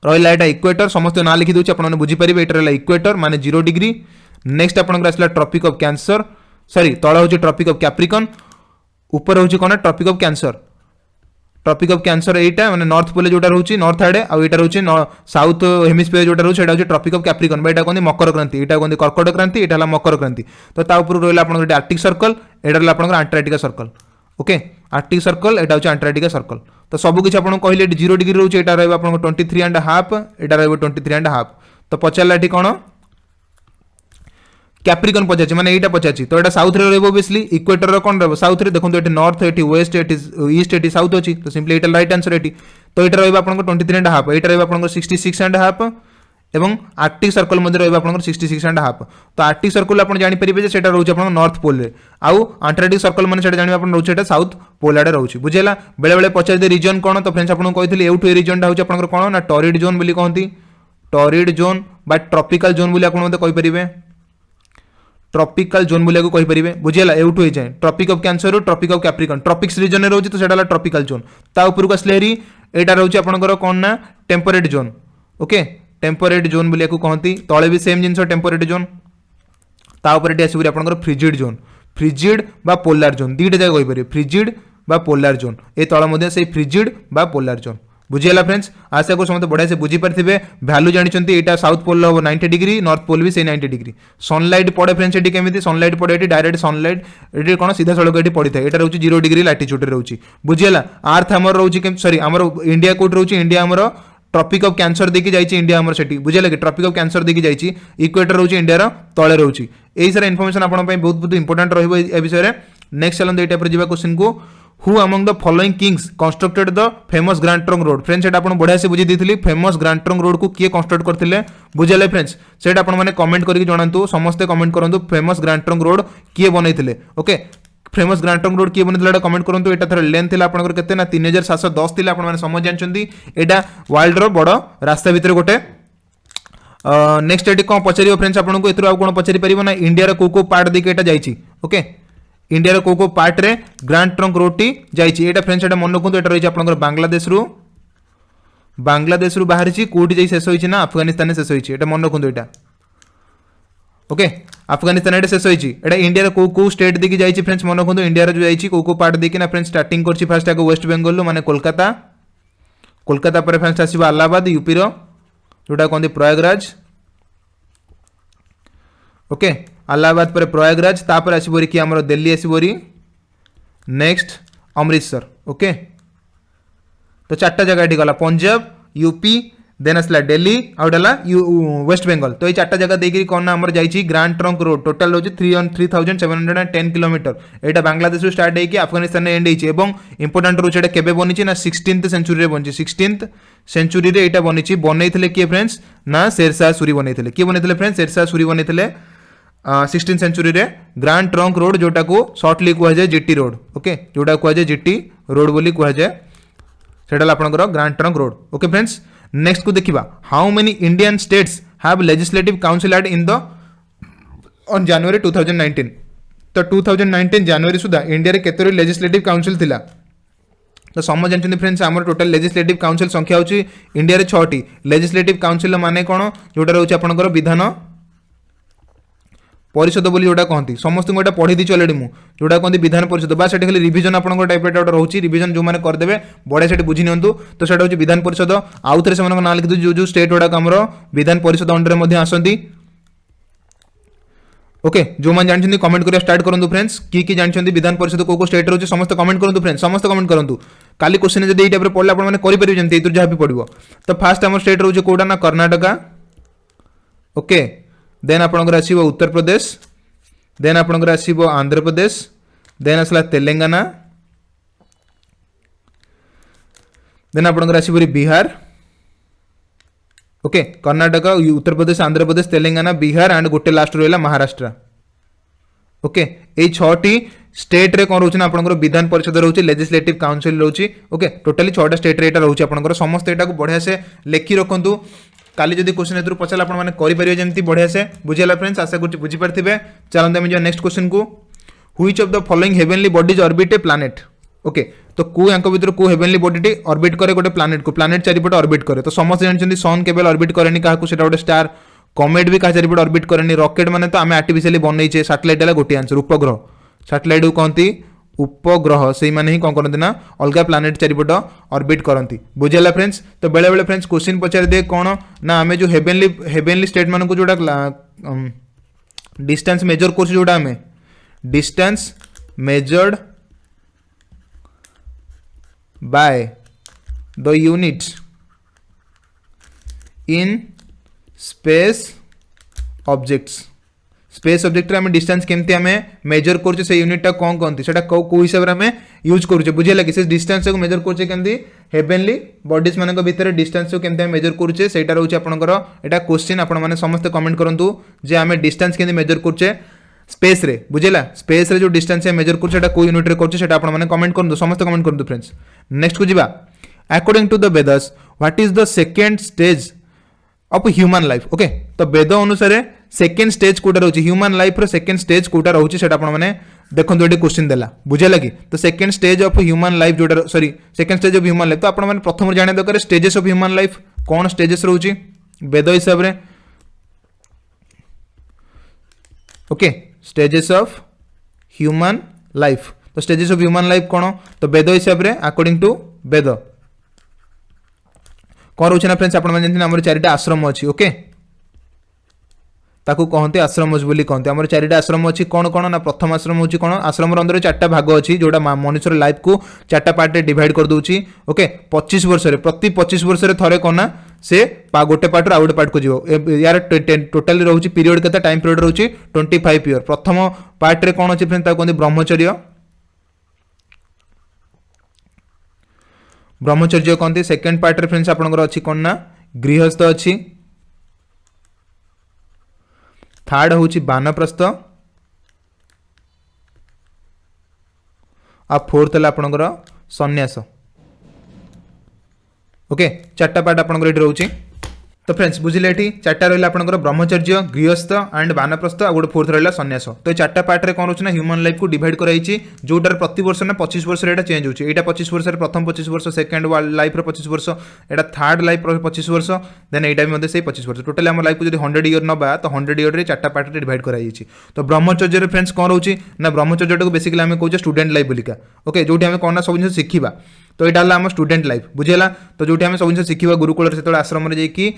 रहिला एटा इक्वेटर समस्त ना लिखि दोछि आपण माने बुझी परिबे एटा रहिला इक्वेटर माने 0 डिग्री नेक्स्ट आपण आसला ट्रॉपिक ऑफ कैंसर सॉरी तळ होछि ट्रॉपिक ऑफ कैप्रिकॉर्न ऊपर होछि कोन Tropic of Cancer Tropic of Cancer एटा माने नॉर्थ पोल जोटा रहउछि नॉर्थ आडे आ एटा रहउछि साउथ हेमिस्फीयर जोटा रहउछि एटा होछि ट्रॉपिक ऑफ कैप्रिकॉर्न बा एटा कोन मकर क्रांति एटा कोन कर्कट क्रांति एटा हला मकर क्रांति तो ता ऊपर रहला आपण आर्कटिक सर्कल एटा रहला आपण Antarctica circle okay Arctic circle एटा होछि अंटार्कटिका सर्कल तो सब किछ आपण कहले 0 डिग्री रहउछि एटा रहबा आपण 23.5 एटा रहबा 23.5 तो पचारला एठी कोन कैप्रिकॉर्न पचाची माने एटा पचाची तो एटा साउथ रे रहबो ऑब्वियसली इक्वेटर रो कोन रहबो साउथ रे देखंतु एटी नॉर्थ एटी वेस्ट एटी ईस्ट एटी साउथ अछि तो सिंपली एटा राइट आंसर एटी तो एटा रहबा आपन 23.5 एटा रहबा आपन 66.5 एवं आर्कटिक सर्कल मध्ये रहबा आपन 66.5 तो आर्कटिक सर्कल आपन जानि परिबे जे सेटा रहउछि आपन नॉर्थ पोल रे आउ अंटार्कटिक सर्कल माने सेटा जानि आपन रहउछि एटा साउथ पोल आडे रहउछि बुझिला बेले बेले पचार दे रीजन कोन तो फ्रेंड्स आपन कहितली एउठु रीजन टा होछि आपन कोन ना टॉरिड जोन बोली कहंती टॉरिड जोन बा ट्रॉपिकल जोन बोली आपन मते कहि परिबे ट्रॉपिकल जोन बोलिया को कहि परिबे बुझिला एउठु हे जाय Tropic of Cancer Tropic of Capricorn tropics region रे रहउछि तो सेटा ट्रॉपिकल जोन ता ऊपर को असलेरी एटा रहउछि आपनकर कोन ना temperate zone okay temperate zone बोलिया को कहंती तळे भी सेम जिंस टेम्परेट जोन ता ऊपर एटी आसीबो आपनकर फ्रिजिड बा पोलार जोन दीटा जगह कहि परिबे फ्रिजिड बा पोलार जोन ए तळ मध्ये से फ्रिजिड बा पोलार जोन बुझिला फ्रेंड्स आशा को समस्त बढ़िया से बुझी पारथिबे वैल्यू जानिचंती एटा साउथ पोल हो 90 डिग्री नॉर्थ पोल भी से 90 डिग्री सनलाइट पड़े फ्रेंड्स एटी केमिति सनलाइट पड़े एटी डायरेक्ट सनलाइट एटी कोन सीधा सड़क एटी पड़ी थाए एटा रहउची 0 डिग्री लैटिट्यूड रे रहउची बुझिला अर्थ हमर रहउची के सॉरी हमर इंडिया कोट रहउची इंडिया हमर ट्रॉपिक ऑफ कैंसर देखि जाईची इंडिया हमर सेठी बुझिला कि ट्रॉपिक ऑफ कैंसर देखि जाईची इक्वेटर रहउची इंडिया रो तळे रहउची एई सारा इंफॉर्मेशन आपन पई बहुत बहुत इंपोर्टेंट रहइबो ए विषय रे नेक्स्ट चलन एटा पर जिबा क्वेश्चन को Who among the following kings constructed the famous Grand Trunk Road? Friends, सेटा आपण बढ़िया से बुझी देथिली फेमस ग्रैंड ट्रंक रोड को किए कंस्ट्रक्ट करथिले बुझले फ्रेंड्स सेटा आपण माने कमेंट करके जणांतु समस्त कमेंट करंतु फेमस ग्रैंड ट्रंक रोड किए बनैथिले ओके फेमस ग्रैंड ट्रंक रोड किए बनैथिले कमेंट करंतु एटा थर लेंथ थिला आपनकर केते ना 3710 थिला आपण माने समझ जानचंती एटा वर्ल्ड रो बड़ रास्ता भीतर गोटे नेक्स्ट एटी कोन पचरियो फ्रेंड्स आपण को एतरो आ कोन पचरि परिबो ना इंडिया रो को पार्ट देके एटा जाईची ओके इंडिया रो को पार्ट रे ग्रैंड ट्रंक रोड टी जाईची एटा फ्रेंड्स एटा मन रखंतु एटा रहिची आपनकर बांग्लादेश रु बाहर छी कोठी जाई शेष होईची ना अफगानिस्तान शेष होईची एटा मन रखंतु एटा ओके अफगानिस्तान एटा शेष होईची एटा इंडिया रो को स्टेट देकी जाईची फ्रेंड्स मन रखंतु इंडिया रो जाईची को पार्ट देकी ना फ्रेंड्स स्टार्टिंग करची फर्स्ट आको वेस्ट बंगाल माने कोलकाता पर फ्रेंड्स आसीबा इलाहाबाद यूपी रो जोटा कोंदी प्रयागराज ओके इलाहाबाद पर प्रयागराज तापर आसीबोरी कि हमर दिल्ली आसीबोरी नेक्स्ट अमृतसर ओके तो चारटा जगह एठी गला पंजाब यूपी देन असला दिल्ली आउडला वेस्ट बंगाल तो ये चारटा जगह देकरी कोन हमर जाईची ग्रैंड ट्रंक रोड टोटल होची 3710 किलोमीटर एटा बांग्लादेश रु स्टार्ट हेकी अफगानिस्तान ने एंड हेची एवं इंपोर्टेंट रु एटा केबे बनिची ना 16th सेंचुरी रे बनिची 16th सेंचुरी रे एटा बनिची बनैथिले के फ्रेंड्स ना शेरशाह सूरी बनैथिले के बनैथिले फ्रेंड्स शेरशाह सूरी बनैथिले 16th सेंचुरी रे ग्रैंड ट्रंक रोड जोटा को शॉर्टली कुआ जाय जीटी रोड ओके जोटा कुआ जाय जीटी रोड बोली कुआ जाय सेटा आपनकर Grand Trunk Road okay friends next को देखिबा how many Indian states have legislative council at in the on January 2019 तो 2019 जनवरी सुधा इंडिया रे केतरी लेजिस्लेटिव काउंसिल थिला तो समझ जानछन फ्रेंड्स हमर टोटल लेजिस्लेटिव काउंसिल संख्या होची इंडिया रे 6टी लेजिस्लेटिव काउंसिल माने कोन जोटा रहउची आपनकर विधान परिषद बोली जोटा कहती समस्त को पढ़ी दी अलरेडी मु जोटा कहती विधान परिषद बा से खाली रिविजन आपन टाइप गोटे रोचे रिविजन जो मैंने करदे बढ़िया से बुझी नियंतु तो सेटा हूँ विधान परिषद आउ थे से ना लिखी जो जो स्टेट गुड़ाक आम विधान परिषद अंडर में आसती ओके जो मैंने जानते कमेंट करिया स्टार्ट करूँ फ्रेंड्स की जानते विधान परिषद को स्टेट रोचे समस्त कमेंट करूँ फ्रेंड्स समस्त कमेंट करूँ काली क्वेश्चन जब टाइप पढ़ले आपने करेंगे जमी जहाँ भी पड़ो तो फास्ट आम स्टेट रोचे कौटा ना कर्णाटका ओके देन आपणकर आसीबो उत्तर प्रदेश देन आपणकर आसीबो आंध्र प्रदेश देन आसला तेलंगाना देन आपणकर आसीबो बिहार ओके कर्नाटक उत्तर प्रदेश आंध्र प्रदेश तेलंगाना बिहार एंड गोटे लास्ट रहा महाराष्ट्र ओके ये 6टी स्टेट रे कौन रोचे आपंकर विधान परिषद रोचे लेजिस्लेटिव काउंसिल रोचे ओके टोटाली 6टा स्टेट रे रोचे आपंकर समस्त एटा को बढ़िया से लिखि रखंतु काली जदि क्वेश्चन एथुर पचाला आपण माने करि परिबे जेमति बढ़िया से बुझिला फ्रेंड्स आशा करछि बुझि परथिबे चलंते हम जो नेक्स्ट क्वेश्चन को which of the following heavenly bodies orbit A planet okay तो को यांक भीतर को हेवनली बॉडी ऑर्बिट करे गोटे प्लैनेट को प्लैनेट चारिपट ऑर्बिट करे तो समस्त जानछन्ती सन केवल ऑर्बिट करेनी काहा को सेटा गोटे स्टार कॉमेट भी काहा चारिपट ऑर्बिट करेनी रॉकेट माने तो आमे आर्टिफिशियली बनैछे सैटेलाइट वाला गोटे आंसर उपग्रह सैटेलाइट को कहती उपग्रह से माने ही कौन करते ना अलग प्लैनेट चारिपट ऑर्बिट करती बुझेला फ्रेंड्स तो बेले बेले फ्रेंड्स क्वेश्चन पचार दे कौन ना आमे जो हेवनली स्टेट मान को जोड़ा डिस्टेंस मेजर कोर्स जोड़ा आमे distance measured by the units in space objects space object रे डिस्टेंस केमती आमे मेजर करछे से यूनिट कौन कहती सेटा को हिसाब रे आमे यूज करूछे बुझिला कि से डिस्टेंस को मेजर करछे केमती हेवनली बॉडीज मानक भितर डिस्टेंस को केमती मेजर करूछे सेटा रहउछे आपनकर एटा क्वेश्चन आपण माने समस्त कमेंट करंतु जे आमे डिस्टेंस केमती मेजर करछे स्पेस रे बुझिला स्पेस रे जो डिस्टेंस मेजर करछे सेटा को यूनिट रे करछे सेटा आपण माने कमेंट करंतु समस्त कमेंट करंतु फ्रेंड्स नेक्स्ट को जिबा according to the Vedas what is the second stage of human life okay तो वेद अनुसार सेकेंड स्टेज कोटा रोचे ह्यूमन लाइफ रो सेकेंड स्टेज कोटा रोचे सेटा आपण माने देखंतु एटी क्वेश्चन देला बुझे लगी तो second stage of human life जोटा sorry second stage of human life तो आपण माने प्रथम जाने दरकार स्टेजेस ऑफ ह्यूमन लाइफ कौन स्टेजेस रोचे वेद हिसाब रे okay stages of human life तो स्टेजेस ऑफ ह्यूमन लाइफ कौन तो वेद हिसाब रे अकॉर्डिंग टू वेद कौन रोचे ना फ्रेंड्स आपण माने हमर चारिटा आश्रम अछि ओके ताकू कहते आश्रम बोली कहते आम चारिटा आश्रम अच्छी कौन कौन ना प्रथम आश्रम हूँ कौन आश्रम अंदर 4टा भाग अच्छी जोटा मनुष्य लाइफ को 4टा पार्ट डिवाइड कर दूची ओके 25 वर्ष प्रति 25 वर्ष थे कौन ना से गोटे पार्ट आउ गोटे पार्ट को जीव यार टोटाली रोचे पीरियड के टाइम पीरियड रोचे 25 ईयर प्रथम पार्ट रे कौन अच्छी फ्रेंड कहते ब्रह्मचर्य ब्रह्मचर्य कहते सेकेंड पार्ट रे फ्रेंड्स आपनकर अच्छी कौन ना गृहस्थ अच्छी थर्ड हूँ बानप्रस्थ आ फोर्थ है आपनकर सन्यास ओके 4टा पार्ट आपनकर एठी रहउची तो फ्रेंड्स बुझिले एठी 4टा रहला आपनकर ब्रह्मचर्य गृहस्थ एंड बानप्रस्थ आ गोटे फोर्थ रहला सन्यास तो 4टा पार्ट रे कोन होची ना ह्यूमन लाइफ को डिवाइड कराइची जोटार प्रति वर्ष ना 25 वर्ष रे एटा चेंज होची एटा 25 वर्ष रे प्रथम 25 वर्ष सेकंड लाइफ रे 25 वर्ष एटा थर्ड लाइफ रे 25 वर्ष देन एटा भी मध्ये से 25 वर्ष टोटली हमर लाइफ को जदी 100 ईयर नबा तो 100 ईयर रे 4टा पार्ट रे डिवाइड कराइची तो ब्रह्मचर्य रे फ्रेंड्स कोन होची ना ब्रह्मचर्य को बेसिकली हम कहूचे स्टूडेंट लाइफ बोलिका ओके जोटी हम कोन ना सब जिन सिखिबा तो यहाँ आम स्टूडेंट लाइफ बुझेगा तो जो आम सब जिन शिखा गुरुकुल से आश्रम जाकि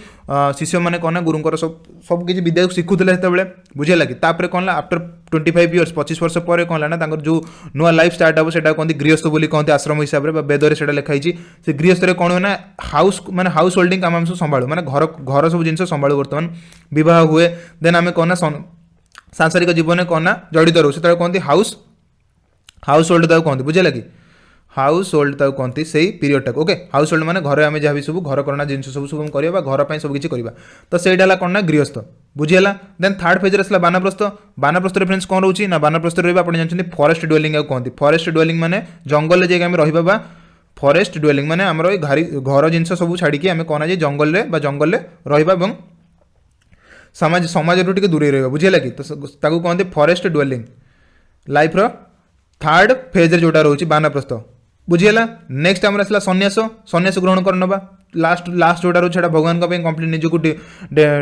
शिष्य मैंने कौन गुरुंर सब किसी विद्या शिखुले से बुझेगा कि कौन आफ्टर 25 इयर्स 25 वर्ष पर कौन है ना जो नुआ लाइफ स्टार्ट हम से कहते गृहस्थ बोली कहते आश्रम हिसाब से वेदर से लिखाई से गृहस्थ कौन है ना हाउस माने हाउस होल्डिंग काम सब संभालू माने घर घर सब जिन संभालू बर्तमान बह हुए देन आम कौन सांसारिक जीवन कौन ना जड़ित रो से कहते हाउस होल्ड कहते बुझेगा कि हाउस होल्ड तक कहती से पीरियड टाक ओके हाउस होल्ड माने घर आम जहाँ सब घर करना जिन सब सब करवा घर पर सब किसी करवा तो सहीटा कौन ना गृहस्थ बुझीगला देन थर्ड फेज आसला बानप्रस्थ बानप्रस्थ फ्रेंड्स कौन रोचे ना बानप्रस्थ रहा आप जानते फॉरेस्ट ड्वेलिंग कहते फॉरेस्ट ड्वेलिंग माने जंगल जाके आम रहा फॉरेस्ट ड्वेलिंग माने आमर घर जिन सब छाड़ी आम कौन जंगल में रहा समाज टी दूरे रहा बुझेगा कि तो कहते फॉरेस्ट ड्वेलिंग लाइफ रो थर्ड फेज जोटा रोचे बानप्रस्थ बुझीगला नेक्स्ट आमर आसला सन्यास सन्यास ग्रहण कर नबा लास्ट लास्ट जोटा रोचे भगवान कंप्लीट निजक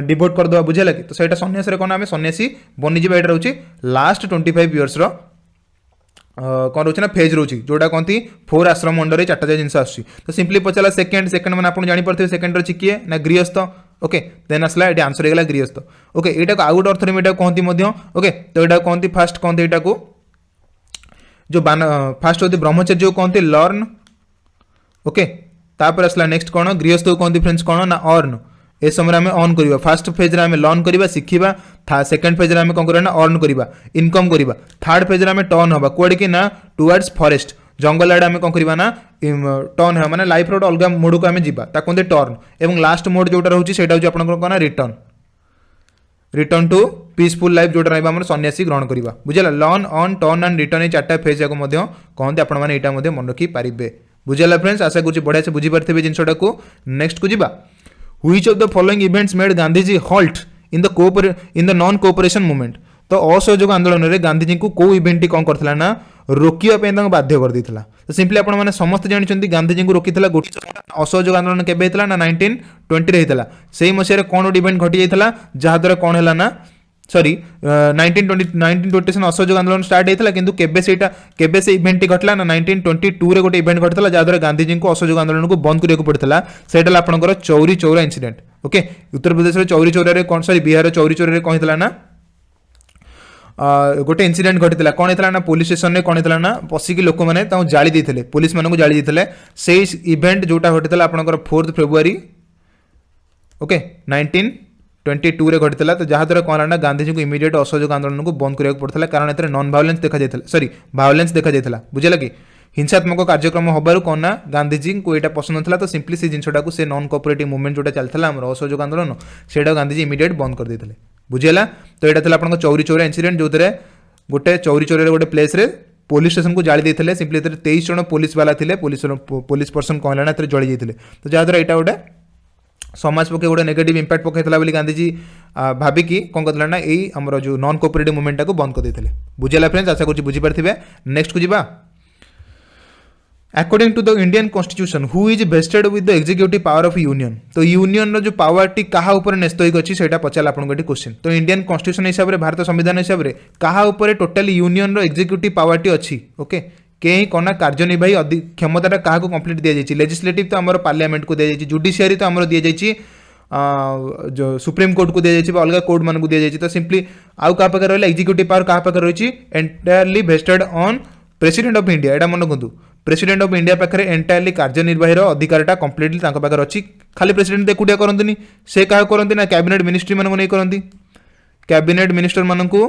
डिवोट करदे बुझेगा कि तो सहीटा सन्यास कौन आम सन्यासी बनीजा यहाँ रोचे लास्ट 25 इयर्स कौन रोचे ना फेज रोचे जोटा कहती 4 आश्रम अंडर 4टा जिन आस तो सिंपली पचारा सेकेंड सेकेंड मैंने आप जापर सेकेंड रोचे किए ना गृहस्थ ओके देन आसला ये आंसर होगा गृहस्थ ओके यहाँ आउ गोटे अर्थ में कहती ओके तो यहाँ कहती फास्ट कहते यहाँ को जो फास्ट होती ब्रह्मचर्य कहते लर्न ओके तापर आसला नेक्स्ट कौन गृहस्थ कहते फ्रेंड्स कौन ना अर्न ए समय आम अर्न करवा फास्ट फेज आम लर्न करवा शिखा सेकेंड फेज आम कौन करवा अर्न करवा इनकम करवा थर्ड फेज आम टर्न हवा कौड़े कि ना टुवर्ड्स फॉरेस्ट जंगल आड़े आम कौन करवा ना टर्न है माने लाइफ रोड अलग मोड को आम जावा कहते टर्न एवं लास्ट मोड जोटा रोचे से कौन return return to peaceful life जोटा रहा सन्यासी ग्रहण करवा बुझेगा learn on turn and return ये 4टा फेज जाक कहते आपने मन रखी पारे बुझेगा फ्रेंड्स आशा करुँच बढ़िया से बुझीपारे जिनटा को नेक्स्ट को जीवा which of the following events made Gandhiji halt in the non cooperation movement तो असहयोग आंदोलन में गांधीजी को कौ इवेंट कौन करता ना रोकवाई बाध्य कर देता तो सिंपली आपने समस्त जानते गांधीजी को रोकी गोटे असहयोग आंदोलन केवे होता ना 1920 होता से मसीह कौन गोटे इवेंट घटी जाता जहाद्वारा कौन है ना सॉरी 1920 असहयोग आंदोलन स्टार्ट होता कि केवे से इवेंट घटला ना 1922 रे गोटे इवेंट घटता जहाद्वारा गांधीजी को असहयोग आंदोलन को बंद करने पड़ता से आपंकर चौरी चौरा इंसिडेंट ओके उत्तर प्रदेश चौरी चौरा कौन सॉरी बिहार चौरी चौरा कौन होता ना गोटे इनसीडेंट घटी कौन होता ना पुलिस स्टेशन में कौन होता ना पशिकी लोक मैंने जाली देते पुलिस मान को जाली देते से इवेंट जोटा घटी आपंकर 4 फेब्रुआरी ओके 1922 रे घटी तो जहाद्वारा कौन है ना गांधीजी को इमिडिएट असहयोग आंदोलन को बंद करने पड़ता कारण एथरे नॉन वायलेंस देखा जाता सॉरी वायलेंस देखा जाता बुझेगा कि हिंसात्मक कार्यक्रम हबार कौन ना गांधीजी को यहाँ पसंद था तो सिंपली से जिनटा को नॉन कोऑपरेटिव मूवमेंट जोटा चलता आम असहयोग आंदोलन से गांधीजी इमिडिएट बंद कर देते बुझेगा तो यहाँ था आप चौरी चौरा इंसिडेंट जो गोटे चौरी चौरा गोटे प्लेस रे पुलिस स्टेशन को जाली देते सिंपली 23 जन पुलिस वाला थे पुलिस पर्सन कौन है जली जाते तो जहाद्वारा यहाँ गोटे समाज पक्षे गोटे नेगेटिव इंपैक्ट पकड़ा गांधीजी भाविकी कौन करते ना यही आम जो नॉन कोऑपरेटिव मूवमेंट को बंद कर देते बुझेगा फ्रेंड्स आशा करुँच बुझीपारे नेक्स्ट को जीवा according to the Indian constitution who is vested with the executive power of union तो यूनियन जो पावर टी कहा ऊपर न्यस्त होगी से पचार आपको ये क्वेश्चन तो इंडियन कॉन्स्टिट्यूशन हिसाब से भारत संविधान हिसाब से कहा ऊपर totally union executive power T अच्छी ओके कहीं कौन कार्यनिर्वाही क्षमता क्या कंप्लीट दी जाए लेजिस्लेटिव तो आम पार्लियामेंट को दी जाए जुडिशियरी तो आम दी जाए जो सुप्रीम कोर्ट को दी जाए अलग कोर्ट मान को दी जाए तो सिंपली आउ क्या पाखे रहा एग्जीक्यूटिव पावर क्या पाखे रही entirely vested on president of India यहाँ मन रखु प्रेसिडेंट ऑफ इंडिया पाखे एंटायरली कार्यनिर्वाही अधिकारटा कंप्लीटली पाखे अच्छी खाली प्रेसिडेंट एकुटिया करती से क्या करती ना कैबिनेट मिनिस्ट्री मान नहीं करती कैबिनेट मिनिस्टर मान को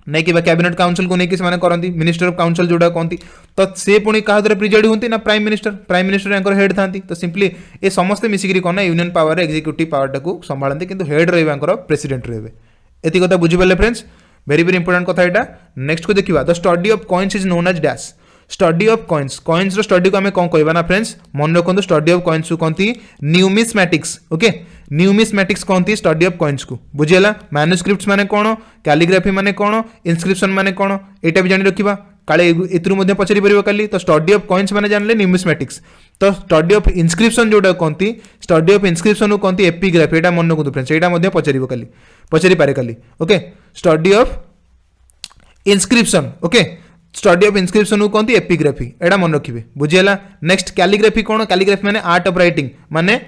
नहीं कि कैबिनेट काउंसिल को लेकिन से करती मिनिस्टर ऑफ काउंसिल जोड़ा कहती तो से पुणी क्या द्वारा प्रिजाइड होती ना प्राइम मिनिस्टर यहाँ हेड था तो सिंपली ये समस्ते मिसिकी कौन यूनियन पावर एग्जीक्यूटिव पावर को संभालती किंतु हेड रहा प्रेसिडेंट रे ये कथा बुझीपारे फ्रेंड्स वेरी वेरी इंपोर्टेंट कथा यहाँ नेक्स्ट को देखा the study of coins is known as dash study of coins coins study को आम कौन कहवा ना फ्रेंड्स मन रखु स्टडी ऑफ कॉइन्स को कहती न्यूमिस्मैटिक्स ओके न्यूमिस्मैटिक्स कहती स्टडी ऑफ कॉइन्स को बुझेगा मैन्युस्क्रिप्ट्स माने कौन कैलीग्राफी माने कौन इनस्क्रिप्शन माने कौन यहाँ भी जानी रखा काले ए पचारि पार काली तो स्टडी ऑफ कॉइन्स माने जानले न्यूमिस्मैटिक्स तो स्टडी ऑफ इनस्क्रिप्शन जोटा कहती स्टडी ऑफ इनस्क्रिप्शन को कहती एपिग्राफी यहाँ मन रखु फ्रेंड्स यहाँ पचारि पारे काली okay study of inscription okay study of inscription को कहती एपिग्राफी यहाँ मन रखिए बुझेगा नेक्स्ट कैलीग्राफी कौन कैलीग्राफी माने आर्ट ऑफ राइटिंग माने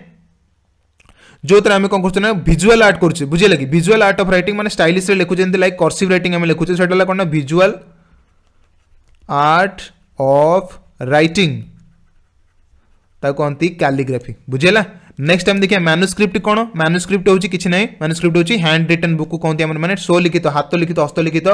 जो आम कौन कर भिजुआल आर्ट करुचे बुझे कि भिजुआल आर्ट ऑफ राइटिंग माने स्टाइलिश लिखुचे लाइक कर्सिव राइटिंग आम लिखुचे से कौन भिजुआल आर्ट ऑफ राइटिंग कहती कैलीग्राफी बुझेगा नेक्स्ट टाइम देखिए मैन्युस्क्रिप्ट कौन मैन्युस्क्रिप्ट होची किछि नहीं मैन्युस्क्रिप्ट होची हैंड रिटन बुक को कहती माने सो लिखित हाथ लिखित हस्त लिखित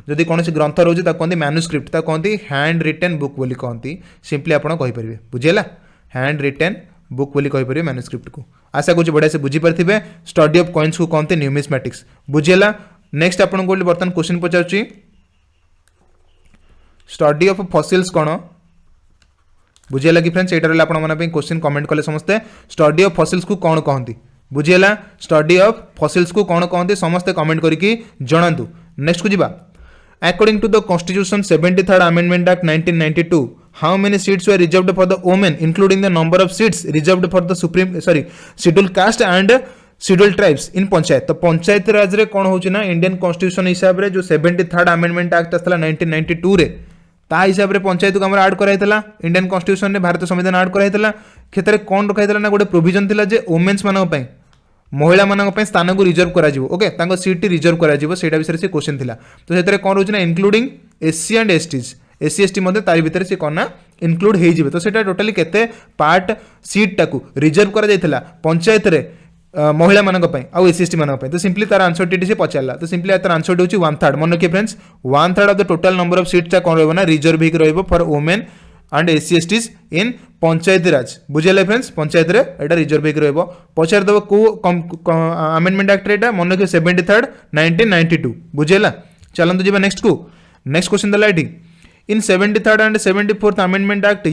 जदि कौन ग्रंथ रोचे कहते मैन्युस्क्रिप्ट कहती हैंड रिटन बुक बोली कहती सिंपली आप कहींपारे बुझेगा हैंड रिटन बुक बोली कहींपारे मैन्युस्क्रिप्ट को आशा करुँच बढ़िया से बुझीपारे स्टडी ऑफ कॉइन्स को कहते न्यूमिस्मैटिक्स बुझेगा नेक्स्ट आपको बर्तमान क्वेश्चन पचारुची स्टडी ऑफ फसिल्स कौन बुझेगा कि फ्रेंड्स यहाँ रहा क्वेश्चन कमेंट कले समस्ते स्टडी ऑफ फसिल्स को कौन कहती बुझेगा स्टडी ऑफ फसिल्स को कौन कहती समस्ते कमेंट करके जनातु नेक्स्ट को जीवा according to the constitution 73rd amendment act 1992 how many seats were reserved for the women including the number of seats reserved for the scheduled caste and scheduled tribes in panchayat. तो पंचायत राज रे कौन होची ना Indian constitution हिसाब रे जो 73rd amendment act आसला 1992 रे ता हिसाब रे पंचायत को हमर ऐड कराइतला इंडियन कॉन्स्टिट्यूशन रे भारतीय संविधान ऐड कराइतला। क्षेत्र में कौन रखाइतला ना गोटे प्रोविजन थिला जे वुमेन्स मानक पई महिला मानक पई स्थान को रिजर्व करा जिवो। ओके तांको सीट रिजर्व करा जिवो सेटा विषय से क्वेश्चन थिला। तो सेतरे कौन होची ना including SC and STs SC ST मध्ये तारि भितर से कोना इंक्लूड हे जिवो। तो सेटा टोटली केते पार्ट सीट टाकू रिजर्व करा जायतिला पंचायत रे महिला मानक पई आ एससी एसटी मानक पई। तो सिंपली तार आंसर टी से पचारला। तो सिंपली तार आंसर होची 1/3 मन रखिए friends 1/3 of the total number of seats ता कोन रहबो ना रिजर्व हिक रहबो for women and SC STs in panchayat raj. बुझेले फ्रेंड्स पंचायत रे एटा रिजर्व हिक रहबो। पचार दबो को अमेंडमेंट एक्ट रे एटा मन रखिए 73rd 1992 बुझेला। चलंतु जीवा नेक्स्ट को। नेक्स्ट क्वेश्चन दला एठी in 73rd and 74th amendment act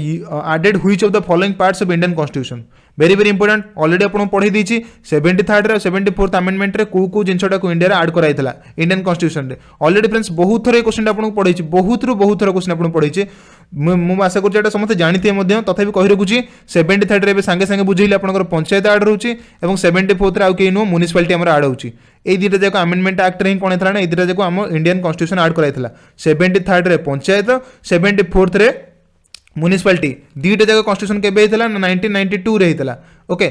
added which of the following parts of Indian constitution। Very very important already आपन पढ़ी दीची 73rd रे 74th अमेंडमेंट रे को जिनसटा को इंडिया रे ऐड कराइतला इंडियन कॉन्स्टिट्यूशन रे। ऑलरेडी फ्रेंड्स बहुत थरे क्वेश्चन आपन पढ़ीची बहुत थर क्वेश्चन आपन पढ़ीची मु आशा करछ एटा समस्त जानिते मध्य तथापि कहि रखुची 73rd रे संगे संगे बुझिले आपनकर पंचायत ऐड रहउची एवं 74th रे आ के नो म्युनिसिपैलिटी हमर ऐड होउची। ए दिटा जाको अमेंडमेंट एक्ट रे कोन एथला ना ए दिटा जाको हम इंडियन कॉन्स्टिट्यूशन ऐड कराइतला 73rd रे पंचायत 74th रे म्युनिसिपैलिटी दीटा जगह कॉन्स्टिट्यूशन केबे हेतला 1992 रे हेतला। ओके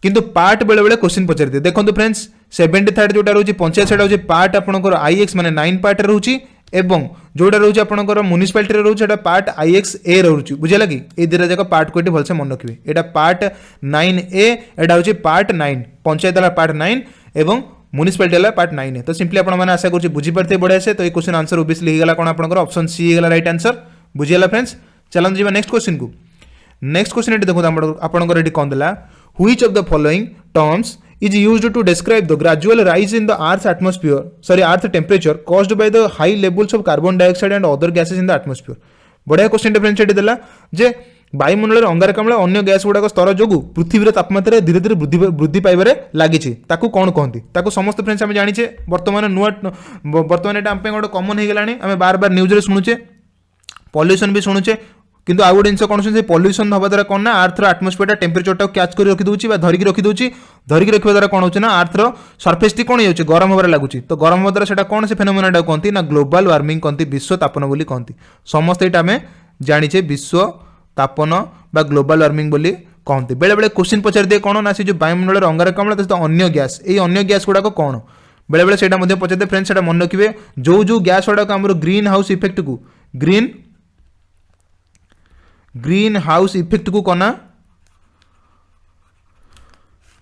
किंतु पार्ट बेले बेले क्वेश्चन पचारि दे देखो फ्रेंड्स 73rd जोटा रहउची पंचायत सेटा होची पार्ट आपनकर आईएक्स माने 9 पार्ट रहउची एवं जोटा रहउची आपनकर म्युनिसिपैलिटी रे रहउची एटा पार्ट आईएक्स ए रहउची बुझिला कि ए दिटा जगह पार्ट कोटी भलसे मन रखिबे। एटा पार्ट 9A एटा होची पार्ट 9 पंचायत वाला पार्ट 9 एवं म्युनिसिपैलिटी वाला पार्ट 9 तो सिंपली आपण माने आशा करछि बुझी परते बढ़िया से। तो ए क्वेश्चन आंसर ऑब्वियसली हे गला कोन आपनकर ऑप्शन सी हे गला राइट आंसर बुझिला फ्रेंड्स। चलन जीवा नेक्स्ट क्वेश्चन को। नेक्स्ट क्वेश्चन एटी देखो आपनकर एटी कोन देला which of the following terms is used to describe the gradual rise in the earth temperature caused by the high levels of carbon dioxide and other gases in the atmosphere. बढ़िया question friends एटी देला जे वायुमंडल अंगारकाम्ल अन्य gas गुड़ाक स्तर जो पृथ्वी तापमात्रा धीरे धीरे वृद्धि पाइबारे लगी ताकू कौन कहती ताकू समस्त फ्रेंड्स आम जाने बर्तमान नुआ बर्तमान यहाँ आम गोटे कमन हो गलानी आम बार बार न्यूज शुणुचे पॉल्यूशन भी शुणुचे किंतु आउ गोटे जिन कौन से पॉल्यूशन हवा द्वारा कौन ना आर्थर आटमोस्फियर टेम्परेचर टाक कैच कर रखी धरिकी रखी धरिकी रखा द्वारा कौन होना आर्थर सरफेस टी कौन हो गरम हबार लगुच तो गरम हवा द्वारा कौन से फेनोमेना कहती ना ग्लोबल वार्मिंग कहती विश्व तापन बोली कहती समस्त यहाँ आम जाचे विश्व तापन बा ग्लोबल वार्मिंग बोली कहते। बेले बेले क्वेश्चन पचार दिए कौन ना से जो वायुमंडल अंगारकाम्ल अन्य गैस ये अन्य गैस गुड़ाक कौन बेले बेले से पचार दिए फ्रेंड्स से मन रखिए जो गैस गुड़ाक आम ग्रीन हाउस इफेक्ट को ग्रीन हाउस इफेक्ट को कना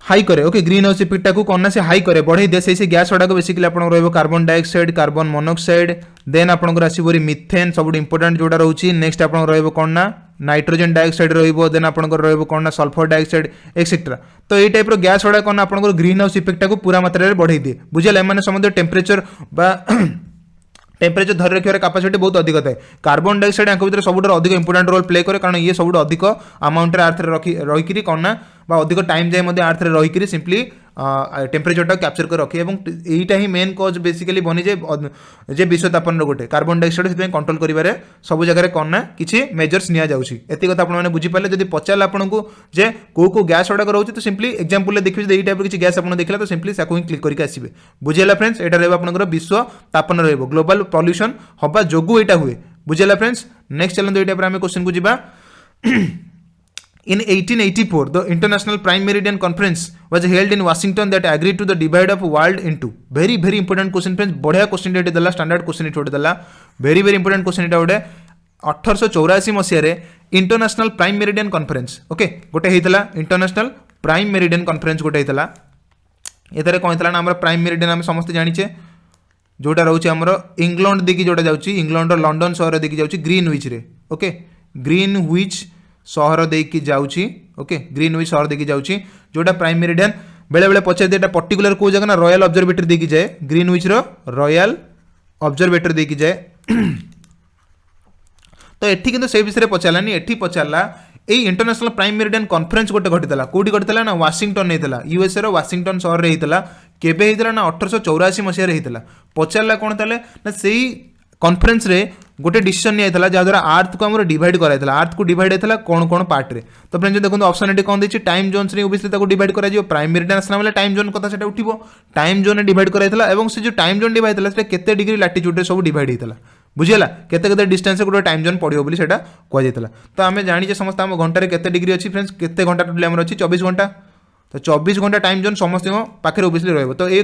हाई करे। ओके ग्रीन हाउस इफेक्ट को कौन से हाई करे बढ़ई दे से गैस गुड़ाक बेसिकली आप carbon dioxide carbon monoxide then आपंकर आसो मिथेन सब इंपोर्टेंट जोटा रोचे नेक्स्ट आप कौन ना नाइट्रोजन डाइऑक्साइड रहिबो देन आपनकर रहिबो कोन ना सल्फर डाइऑक्साइड एक्सेट्रा। तो ये टाइप रो गैस वाला कोन आपनकर ग्रीन हाउस इफेक्ट को पूरा मात्रा रे बढ़ाई दे बुझिले माने समुद्र टेम्परेचर बा टेम्परेचर धरि रखिबार कैपेसिटी बहुत अधिक थाए। कार्बन डाइऑक्साइड यांक भितर सबुठ अधिक इंपोर्टेंट रोल प्ले करे कारण ये सबुठ अधिक अमाउंट रे अर्थ रे रहिकिरी कोन ना बा अधिक टाइम जाय मध्ये अर्थ रे रहिकिरी सिंपली टेम्परेचर टा कैप्चर कर रखे एवं एटा ही मेन कॉज बेसिकली बनी जे विश्व तापन गोटे कार्बन डाइऑक्साइड से कंट्रोल करिवारे सब जगह कौन ना किसी मेजर्स निया जाउछि। एति कथा आपण माने बुझी पाले जदि पचाल आपन को जे को गैस गुड़ाक रोचे तो सिंपली एग्जांपल देखिए टाइप किसी गैस आप देखला तो सिंपली साको क्लिक करके आसिबे बुझेला फ्रेंड्स। एटा रहबा आपनकर विश्व तापन रहबो ग्लोबल पॉल्यूशन हबा जोगु एटा हुए बुझेला फ्रेंड्स। नेक्स्ट चलन एटा पर हम क्वेश्चन को जिबा। In 1884, the International Prime Meridian Conference was held in Washington that agreed to the divide of world into very very important question friends। बढ़िया क्वेश्चन एटे दला स्टैंडर्ड क्वेश्चन एटे दला very very important क्वेश्चन एटा ओडे 1884 मसिया रे international prime meridian conference okay गोटे हेतला international prime meridian conference गोटे हेतला एथरे कोन हेतला ना हमर prime meridian हम समस्त जानिचे जोटा रहउची हमर इंग्लैंड देखि जोटा जाउची इंग्लैंड रो लंडन शहर देखि जाउची ग्रीनविच रे ओके ग्रीनविच शहर देखी जाउची ओके ग्रीनविच शहर देखी जाउची जोटा प्राइम मेरिडियन बेले बेले पचार दिए पर्टिकुलर को जगह ना रॉयल ऑब्जर्वेटरी देखी जाए ग्रीनविच रो रॉयल ऑब्जर्वेटरी देखी जाए तो एठी किंतु से विषय पचारानी एठी पचारला ए इंटरनेशनल प्राइम मेरिडियन कॉन्फ्रेंस गोटे घटितला कोठी घटितला ना वाशिंगटन हेतला यूएसए रो वाशिंगटन शहर रे हेतला केबे हेतला ना 1884 मसिया रे हेतला पचारला कोन ताले ना सेही कॉन्फ्रेंस रे गोटे डिसीजन निया जहाँद्वारा अर्थ को आम डिवाइड कराइला अर्थ को डिवाइड होता कौन कौन पार्ट रे तो फ्रेंड्स देखो ऑप्शन एटी कौन देखिए टाइम जोन्स रे ओबियसली डिवाइड करा प्राइम मेरिडियन आसला बेले टाइम जोन कथा सेटा उठिबो टाइम जोन डिवाइड कराइला और से जो टाइम जोन डिवाइड होता है केते डिग्री लैटिट्यूड रे सब डिवाइड होता बुझीगला केते केते डिस्टेंस गोटे टाइम जोन पड़ो बोली सेटा कहुला तो आम जानी समस्त आम घंटे केते डिग्री अच्छी फ्रेंड्स केते घंटा टोटल आम अच्छी 24 घंटा तो 24 घंटा टाइम जोन समस्त पाखे ओबियसली रही तो ये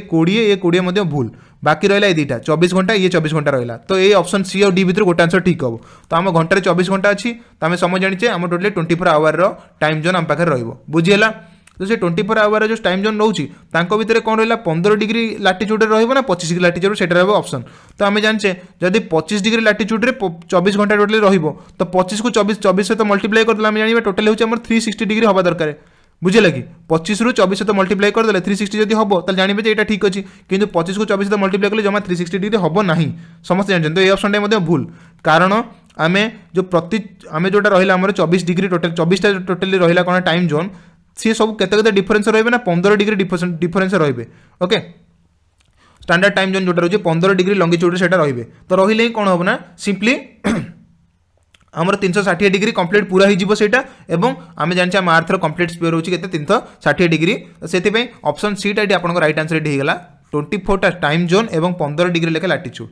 20 भूल बाकी रहा ये दुटा 24 घंटा ये 24 घंटा रहा तो ये ऑप्शन सी और डी भर गोटे आंसर ठीक हम तो आम घंटे 24 घंटा अच्छी तो आम समय जाने आम टोटली 24 आवर टाइम जोन आम पाखे रुझीगला तो से 24 आवर जो टाइम जोन रोचे भितर कौन रहा 15 डिग्री लाटिट्यूड रहा 25 डिग्री लाटिट्यूड से ऑप्शन तो आम जाने जदि 25 डिग्री लाटिट्यूड 24 घंटा टोटली रहा 25 को 24 सहित मल्टीप्लाई करदे आम जाना टोटल हूँ 360 डिग्री हवा दरकार बुझे लगे 25 रु 24 सहित मल्टीप्लाई करदे 360 जब हम तो जानवे ये ठीक अच्छी किंतु 25 को 24 सहित मल्टीप्लाई कले जमा 360 डिग्री हम ना समस्त जानते तो ये ऑप्शन भूल कारण आम जो आम जोटा रहा आम 24 डिग्री टोटल 24 टोटली रहा कौन टाइम जोन सी सब केते डिफरेन्स रही ना 15 डिग्री डिफरेन्स रही ओके स्टैंडर्ड टाइम जोन जोटा रही 15 डिग्री लंगिट्यूड से रही तो रही कौन हम ना सिंपली आमर 360 डिग्री कंप्लीट पूरा होटा एवं आम जाने आम आर्थर कंप्लीट स्पीयर होची 360 डिग्री से ऑप्शन सी टा आपन राइट आंसर ये होगा 24टा टाइम जोन एवं 15 डिग्री लेखा लाटिट्यूड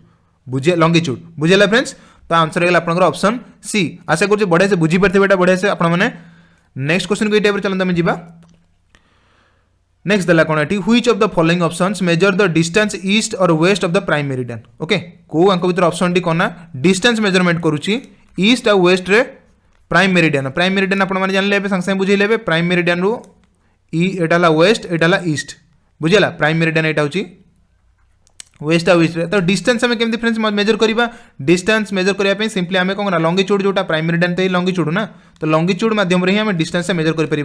बुझे लंगिट्यूड बुझेगा फ्रेंड्स तो आंसर होगा आपन ऑप्शन सी आशा कर बढ़िया से बुझीपारे बढ़िया से आपने नेक्स्ट क्वेश्चन को ये टाइप चलते आम जा नेक्स्ट देला कौन which of the following options measure the distance east और west of the prime meridian okay को भर ऑप्शन टी कौन डिस्टेंस मेजरमेंट करुच्ची ईस्ट और वेस्ट रे प्राइम मेरिडियन आपने जानले संगे संगे बुझे प्राइम मेरिडियन रु एटा वेस्ट एटा ईस्ट बुझेगा प्राइम मेरिडियन यहाँ हूँ वेस्ट और ईस्ट तो डिस्टेंस आम केमती फ्रेंड्स मेजर करवा डिस्टेंस मेजर करने सिंपली आम कौन लंगिट्यूड जोटा प्राइम मेरिडियन तो लंगिट्यूड ना तो लंगिट्यूड माध्यम ही आम डिस्टेंस मेजर कर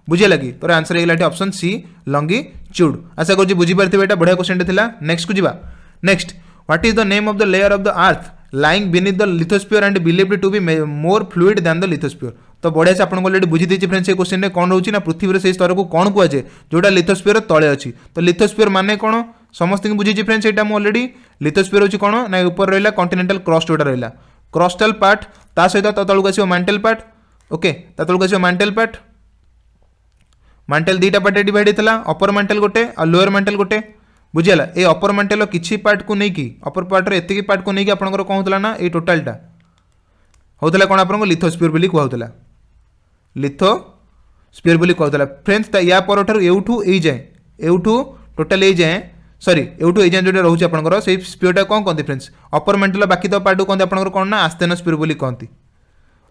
बुझे लगी तो आंसर होगा ऑप्शन सी लंगिट्यूड आशा कर बुझीपारे यहाँ बढ़िया क्वेश्चन था नेक्स्ट को जा next what is the name of the layer of the earth lying beneath the lithosphere and believed to be more fluid than the lithosphere तो बढ़िया से आपको ऑलरेडी बुझी देछि फ्रेंड्स ये क्वेश्चन कौन रोची ना पृथ्वी से स्तर को कौन कहुए जोटा लिथोस्फीयर तले अच्छी तो लिथोस्फीयर माने कौन समस्त बुझी फ्रेंड्स यहाँ ऑलरेडी लिथोस्फीयर होची कौन ना ऊपर रहा कॉन्टिनेंटल क्रस्ट जोटा रहा क्रस्टल पार्ट ता सहित तलक आसो मैंटल पार्ट ओके तलक आसो मैंटल पार्ट मैंटल दुटा पार्ट डिवाइड होता अपर मैंटल गोटे और लोअर मैंटल गोटे बुझीगला ये अपर मैंटल किसी पार्ट को नहीं अपर पार्ट एति पार्ट को लेकिन आपंकर कौन होता ना ये टोटालटा होता कौन आप लिथोस्फीयर बोली कहूला लिथोस्फीयर बोली कहूला फ्रेंड्स या पर एठू ये जाए एठू टोटाल ये जाए सॉरी एठू ये जाए जो रोचे आपंकर से स्पीयरटा कौन कहते फ्रेंड्स अपर मैंटल बाकी तो पार्ट कहते आपंकर कौन ना आस्थेनोस्फीयर बोली कहती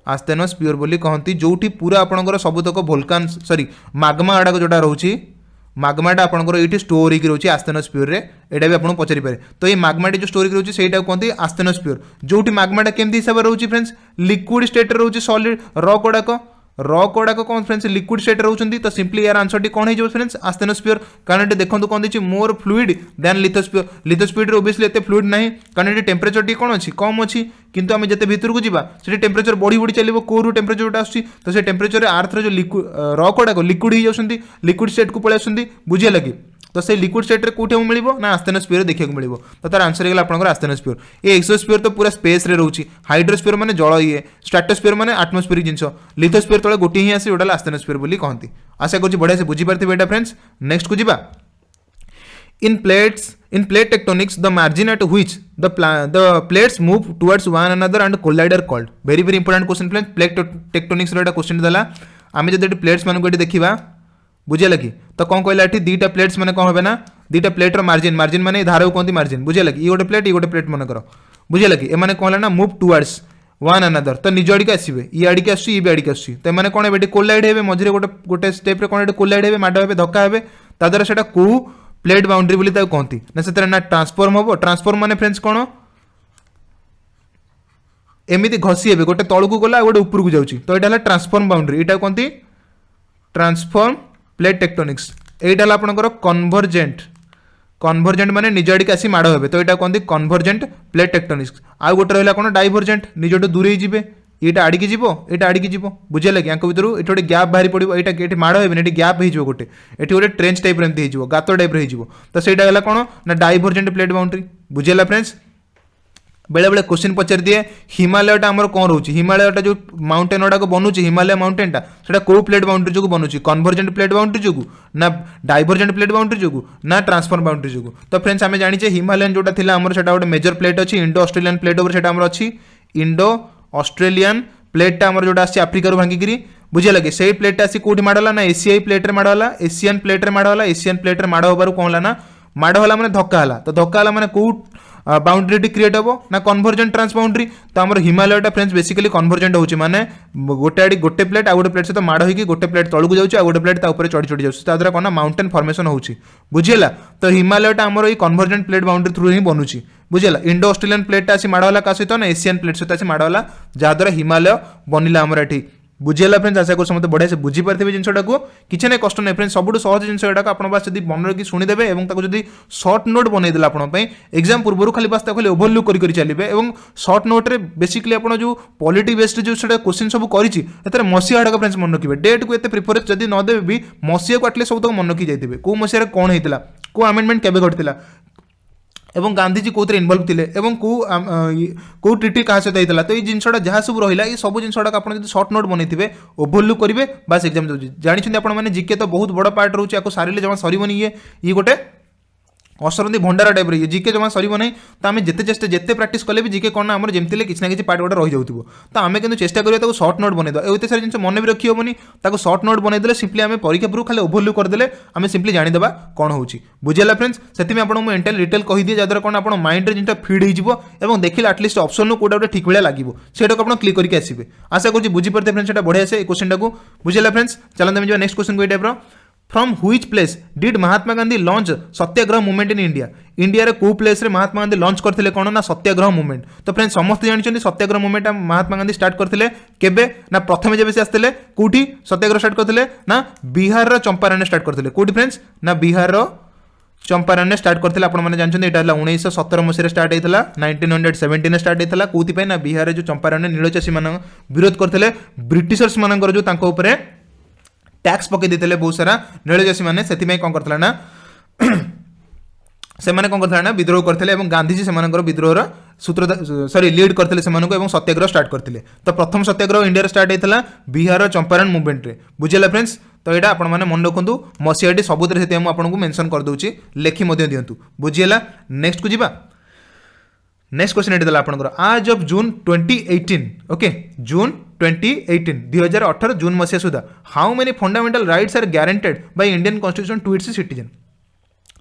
आस्थेनोस्फीयर बोली कहती जोठी पूरा आपंकर सबुतक वोल्कान सॉरी माग्मा गुड़ाक जोटा रोचे माग्माटा आपंकर ये स्टोर होगी रोचे आस्थेनोस्फीयर रे एटा भी आपको पचारि पारे तो ये माग्माटी जो स्टोर रोचे से कहते आस्थेनोस्फीयर जोटी माग्माटा केमती हिसाब से रोचे फ्रेंड्स लिक्विड स्टेट रोचे सॉलिड रॉक गुड़ाक कौन फ्रेंड्स लिक्विड स्टेट रोचे तो सिंपली यार आंसर टी कौन हो फ्रेंड्स आस्थेनोस्फीयर कारण ये देखो कौन देखिए more fluid than lithosphere lithosphere obviously एत फ्लूइड ना कारण ये टेम्परेचर टी कौन अच्छी कम अच्छी किंतु आम जिते भीतर को जा टेम्परेचर बढ़ी बढ़ी चलो कौ टेम्परेचर जो आसूँ तो से टेम्परेचर आर्थर जो रॉक गुड़ाक लिक्विड हो जाती लिक्विड स्टेट को पलि आसती बुझे लगे तो से लिक्विड स्टेट रे कोठे मिल ना आस्थेनोस्फीयर देखा मिल तो तार आंसर होगा आपंकर आस्थेनोस्फीयर ये एक्सोस्फीयर तो पूरा स्पेस रे रोची हाइड्रोस्फीयर माने जल ये स्ट्रेटोस्फीयर माने एटमॉस्फेरिक जिनस लिथोस्फीयर तले गोटे ही आसे जोटा आस्थेनोस्फीयर बोली कहती आशा कर बढ़िया से बुझीपारे बेटा फ्रेंड्स नेक्स्ट को जा in plate tectonics the margin at which the plates move towards one another and collide are called very important question friends plate tectonics row question देला आमे जदि प्लेट्स मानको एटी देखिबा बुझे लगी तो कौन कहला एटी दीटा प्लेट्स माने कौन होबे ना दीटा प्लेट रो मार्जिन माने धारा को कहती मार्जिन बुझे लगी ये गोटे प्लेट मन करो बुझे लगी ए माने कहला ना मूव टुवर्ड्स वन अनदर तो निज आड़े आसवे ये आड़े आसुची ये भी आड़े आसुची तो मैंने कौन ये कोलाइड हे मझे गोटे स्टेप कौन ये कोलाइड हे माड़ हे धक्का हे ताद्वारा से कौ प्लेट बाउंड्री बोली कहती ना से ना ट्रांसफॉर्म हम ट्रांसफॉर्म माने फ्रेंड्स कौन एमती घसी हे गोटे तलू गला गोटे ऊपर को जाऊँगी तो यहाँ ट्रांसफॉर्म बाउंड्री यहाँ कहती ट्रांसफॉर्म प्लेट टेक्टोनिक्स यहाँ आपंकर कन्भर्जेंट माने निज आड़े आसी माड़ हे तो यहाँ कहते कन्भर्जेंट प्लेट टेक्टोनिक्स आउ गोटे रहा कौन डाइभर्जेंट निजटू दूरे जी ये आड़की जीव ये आड़की जीव बुझे लगे भर ये गोटे गैप बाहरी पड़ो ये माड़ हे ये गैप हो गोटे ये गोटे ट्रेंच टाइप एमती हो गात टाइप हो तो सहीटा है कौन ना डाइभर्जेंट प्लेट बाउंड्री बुझेगा फ्रेंड्स बेले बेले क्वेश्चन पचार दिए हिमालयटा आमर कौन रोचे हिमालयटा जो माउंटेन गुड़ाक बनूची हिमालय माउंटेनटा से कौ प्लेट बाउंड्री जो बनूची कन्वर्जेंट प्लेट बाउंड्री जो ना डाइवर्जेंट प्लेट बाउंड्री जो ना ट्रांसफॉर्म बाउंड्री जो तो फ्रेंड्स आम जाने हिमालयन जोटा था आमर से गोटे मेजर प्लेट अच्छी इंडो ऑस्ट्रेलियन प्लेट ओवर से अच्छी इंडो ऑस्ट्रेलियन प्लेटा आमर जोटा आसी आफ्रिकार भांगिकी बुझे लगे से प्लेटा आसी कौटी माड़ला ना एसीआई प्लेट्रे माड़ला एशियन प्लेट्रे माड़ला एशियन प्लेट्रे माड़ होबार कौन है ना माड़ होला मैंने धक्का है तो धक्का है मैंने कौ बाउंड्री क्रिएट हम ना कन्वर्जेंट ट्रांस बाउंड्री तो आम हिमालयटा फ्रेंड्स बेसिकली कन्वर्जेंट होची माने गोटे आड़ी गोटे प्लेट आ गोटे प्लेट सहित माड़ होगी गोटे प्लेट तलू जाऊँ आ गोटे प्लेट चढ़ी चढ़ी जाऊँ कौन मून फर्मेसन होची बुझेगा तो हिमालयटा आमर ये कन्वर्जेंट प्लेट बाउंड्री थ्रू ही बनूची बुझेगा इंडो ऑस्ट्रेलियन प्लेट आसी माड़ला का सहित ना एशियन प्लेट सहित आसी माड़ला जहाद्वारा हिमालय बनला आमर एठी बुझेगा फ्रेंड्स आशा कर समस्त बढ़िया से बुझीपारे जिनटा को किसी ना कष्ट नहीं फ्रेंड्स सबुठ सहज जिनटा आप जब मन रखी शुणीदेवे और जब सर्ट नोट बनईदे आपंपाई एग्जाम पूर्व खाली बास खाली ओभरलुक कर चलिए और सर्ट नोट्रे बेसिकली आप जो पॉलिटी बेस्ड जो क्वेश्चन सब कर मसीहा गुड़ाक फ्रेंड्स मन रखिए डेट को एत प्रिफरेंस जब नदेवे भी मसीहा को आटलिस्ट सब तक मन रखी जाइए कौ मसीह कौन होता कौ आमेंडमेंट केबे घटला एवं गांधीजी कौन इनवल्व थे कौ ट्रिटी क्या सहित होता तो ये जिनसा जहाँ सब रहा ये सब जिनसा आप सर्ट नोट बनई ओभरलुक करेंगे बास एग्जाम जानी आपने जिके तो बहुत बड़ पार्ट रोचे सारे जमा सरबनी ये गोटे असरती भंडार टाइप रही जिके जमा सरब ना तो आम जिते चेष्टा जिते प्राक्ट कले भी जिके कौन आम जमी किसी ना कि पार्ट गोटे रही जाऊँ तो आम कि चेष्टा करेंगे सर्ट नोट बनईद एत सारे जिन मन भी रखी हेनी सर्ट नोट बनईदे सिंपली आम परीक्षा पूर्व खाली ओभरलुक करदे आम सिंपली जानीदेवा कौन हो बुझेगा फ्रेंड्स से आपको एंटायर डिटेल कहीदिए जहाँद्वारा कौन आप माइंड जिनटा फिड हो देखिए आटलिस्ट ऑप्शन कौटा गोटे ठीक भाया लगे से क्लिक करके आसवे आशा करुँच बुझीपारे फ्रेंड्स बढ़िया से क्वेश्चन को बुझेगा फ्रेंड्स चलते नेक्स्ट क्वेश्चन को type from which place did Mahatma Gandhi launch Satyagraha movement in India India रे को प्लेस रे महात्मा गांधी लॉन्च करथिले कोन ना सत्याग्रह मूवमेंट तो फ्रेंड्स समस्त जानिछन्ती सत्याग्रह मूवमेंट महात्मा गांधी स्टार्ट करथिले केबे ना प्रथमे जेबे से आस्थिले कोठी सत्याग्रह स्टार्ट करथिले ना बिहार रो चंपारण स्टार्ट करथिले कोठी फ्रेंड्स ना बिहार रो चंपारण स्टार्ट करथिले आपण माने जानिछन्ती एटा 1917 मसिया स्टार्ट हेतला 1917 स्टार्ट हेतला कोथि पे ना बिहार रे जो चंपारण नीलचाषी मान विरोध करथिले ब्रिटिशर्स मानकर जो तांको ऊपर टैक्स पकई देते बहुत सारा नीलचाषी मैंने से कौन करता ना से कौन करता ना विद्रोह करते गांधीजी से विद्रोह सूत्र सॉरी लीड करते सत्याग्रह स्टार्ट करते तो प्रथम सत्याग्रह इंडिया स्टार्ट होता बिहार चंपारण मूवमेंट रे बुझेगा फ्रेंड्स तो यहाँ आप मन रखु मसीहाटी सबुत आपको मेंशन कर दूसरी लेखि दिंतु बुझीगला नेक्स्ट को जीवा नेक्स्ट क्वेश्चन ये आपंकर आज ऑफ जून 2018 ओके जून 2018 2018 जून मसीहा सुधा how many fundamental rights are guaranteed by Indian constitution to its citizen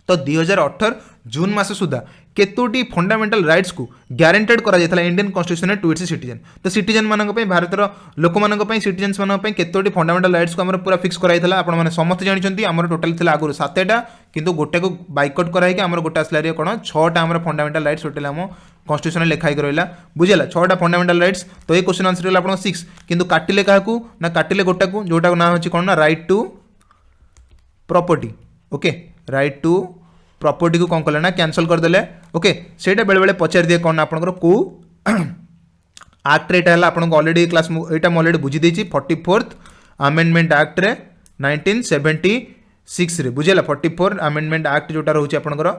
तो 2018 जून मास सुधा केतोटी फंडामेंटल राइट्स को ग्यारंटेड करा जायथला Indian constitution to its citizen तो सिटीजन मानक पे भारतर लोक मानक पे सिटीजन्स मानक पे केतोटी फंडामेंटल राइट्स को हमर पूरा फिक्स कराइथला आपण माने समस्त जानिछन्ती हमर टोटल थिला आगुर 7टा किंतु गोटे को बाइकआउट कराई कि हमर गोटे आसला रे कोन 6टा हमर फंडामेंटल राइट्स टोटल हम कॉन्स्टिट्यूशन लिखाई रहा बुझेगा 6टा फंडामेंटल राइट्स तो ये क्वेश्चन आंसर आपन 6 किंतु काटिले काहाकू ना काटिले गोटा को जोटा ना होची कोन ना right to property okay right to property को कौन कले ना कैंसल करदे ओके सेटा बेले बेले पचार दिए कौन आपंकर को एक्ट यहाँ आपको अलरेडी क्लास यहाँ अलरेडी बुझी देती 44th आमेंडमेंट एक्ट रे 1976 रे बुझेगा 44 आमेंडमेंट एक्ट जोटा रोचे आपंकर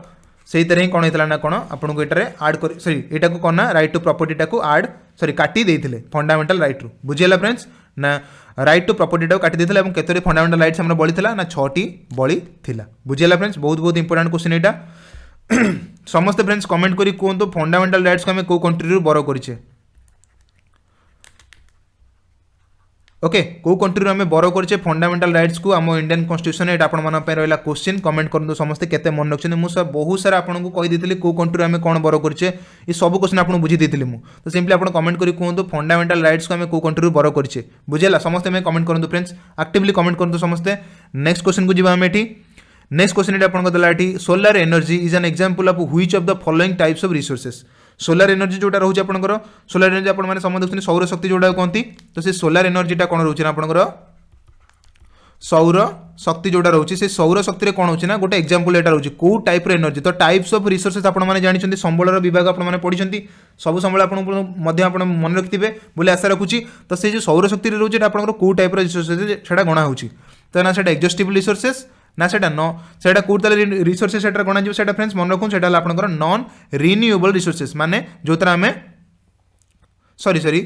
से ही कौन होता ना कौन आपको ये आड कर सॉरी यहाँ को कौन ना राइट टू प्रॉपर्टी को आड सॉरी काटी देते फंडामेंटल राइट रू बुझेगा फ्रेंड्स ना राइट टू प्रॉपर्टी टाक काटी देते केतोटी फंडामेंटल राइट्स हमर बड़ी थिला ना 6टी बड़ी थिला बुझेगा फ्रेंड्स बहुत बहुत इंपोर्टेंट क्वेश्चन यहाँ समस्त फ्रेंड्स कमेंट करी कहतु फंडामेंटल राइट्स को आम को कंट्री रू बरो करिछे ओके को कंट्री आम बरो करिछे फंडामेंटल राइट्स को आम इंडियन कॉन्स्टिट्यूशन एटा आपण मन पे रहला क्वेश्चन कमेंट करनु समस्त केते मन रखछन मु सब बहुत सारा आपन को कहि देतिली को कंट्री आम कोन बरो करिछे ये सब क्वेश्चन आपन बुझी देतिली मु तो सिंपली आपन कमेंट करी कहतु फंडामेंटल राइट्स को आम को कंट्री रू बरो करिछे बुझेला समस्त में कमेंट करनु फ्रेंड्स एक्टिवली कमेंट करनु समस्त नेक्स्ट क्वेश्चन को जीवा हम एठी नेक्स्ट क्वेश्चन ये आपन को दला एठी solar energy is an example of which of the following types of resources solar energy जोटा रोचे आपनकर सोलर एनर्जी आपण माने समझ देखुनी सौर शक्ति जोटा कहती तो से सोलर एनर्जीटा कौन रोचे ना आपनकर सौर शक्ति जोटा रोचे से सौर शक्ति रे कौन होची ना गोटे एग्जांपल एटा रोचे को टाइप रो एनर्जी तो टाइप्स ऑफ रिसोर्सेस आपण माने जानिछन्ती संबळर विभाग आपण माने पढिछन्ती सब संबळ आपण मध्य आपण मन रखिथिबे बोले आशा रखुची तो से जो सौर शक्ति रे रोचे आपनकर को टाइप रो रिसोर्सेस सेटा गणा होची तो ना सेटा एग्जॉस्टिव रिसोर्सेस ना सेटा कौट रिसोर्सेस सेटा गणा जीव सेटा फ्रेंड्स मन रखुन सेटा आपनकर नॉन रिन्यूएबल रिसोर्सेस माने जोतर आमे सॉरी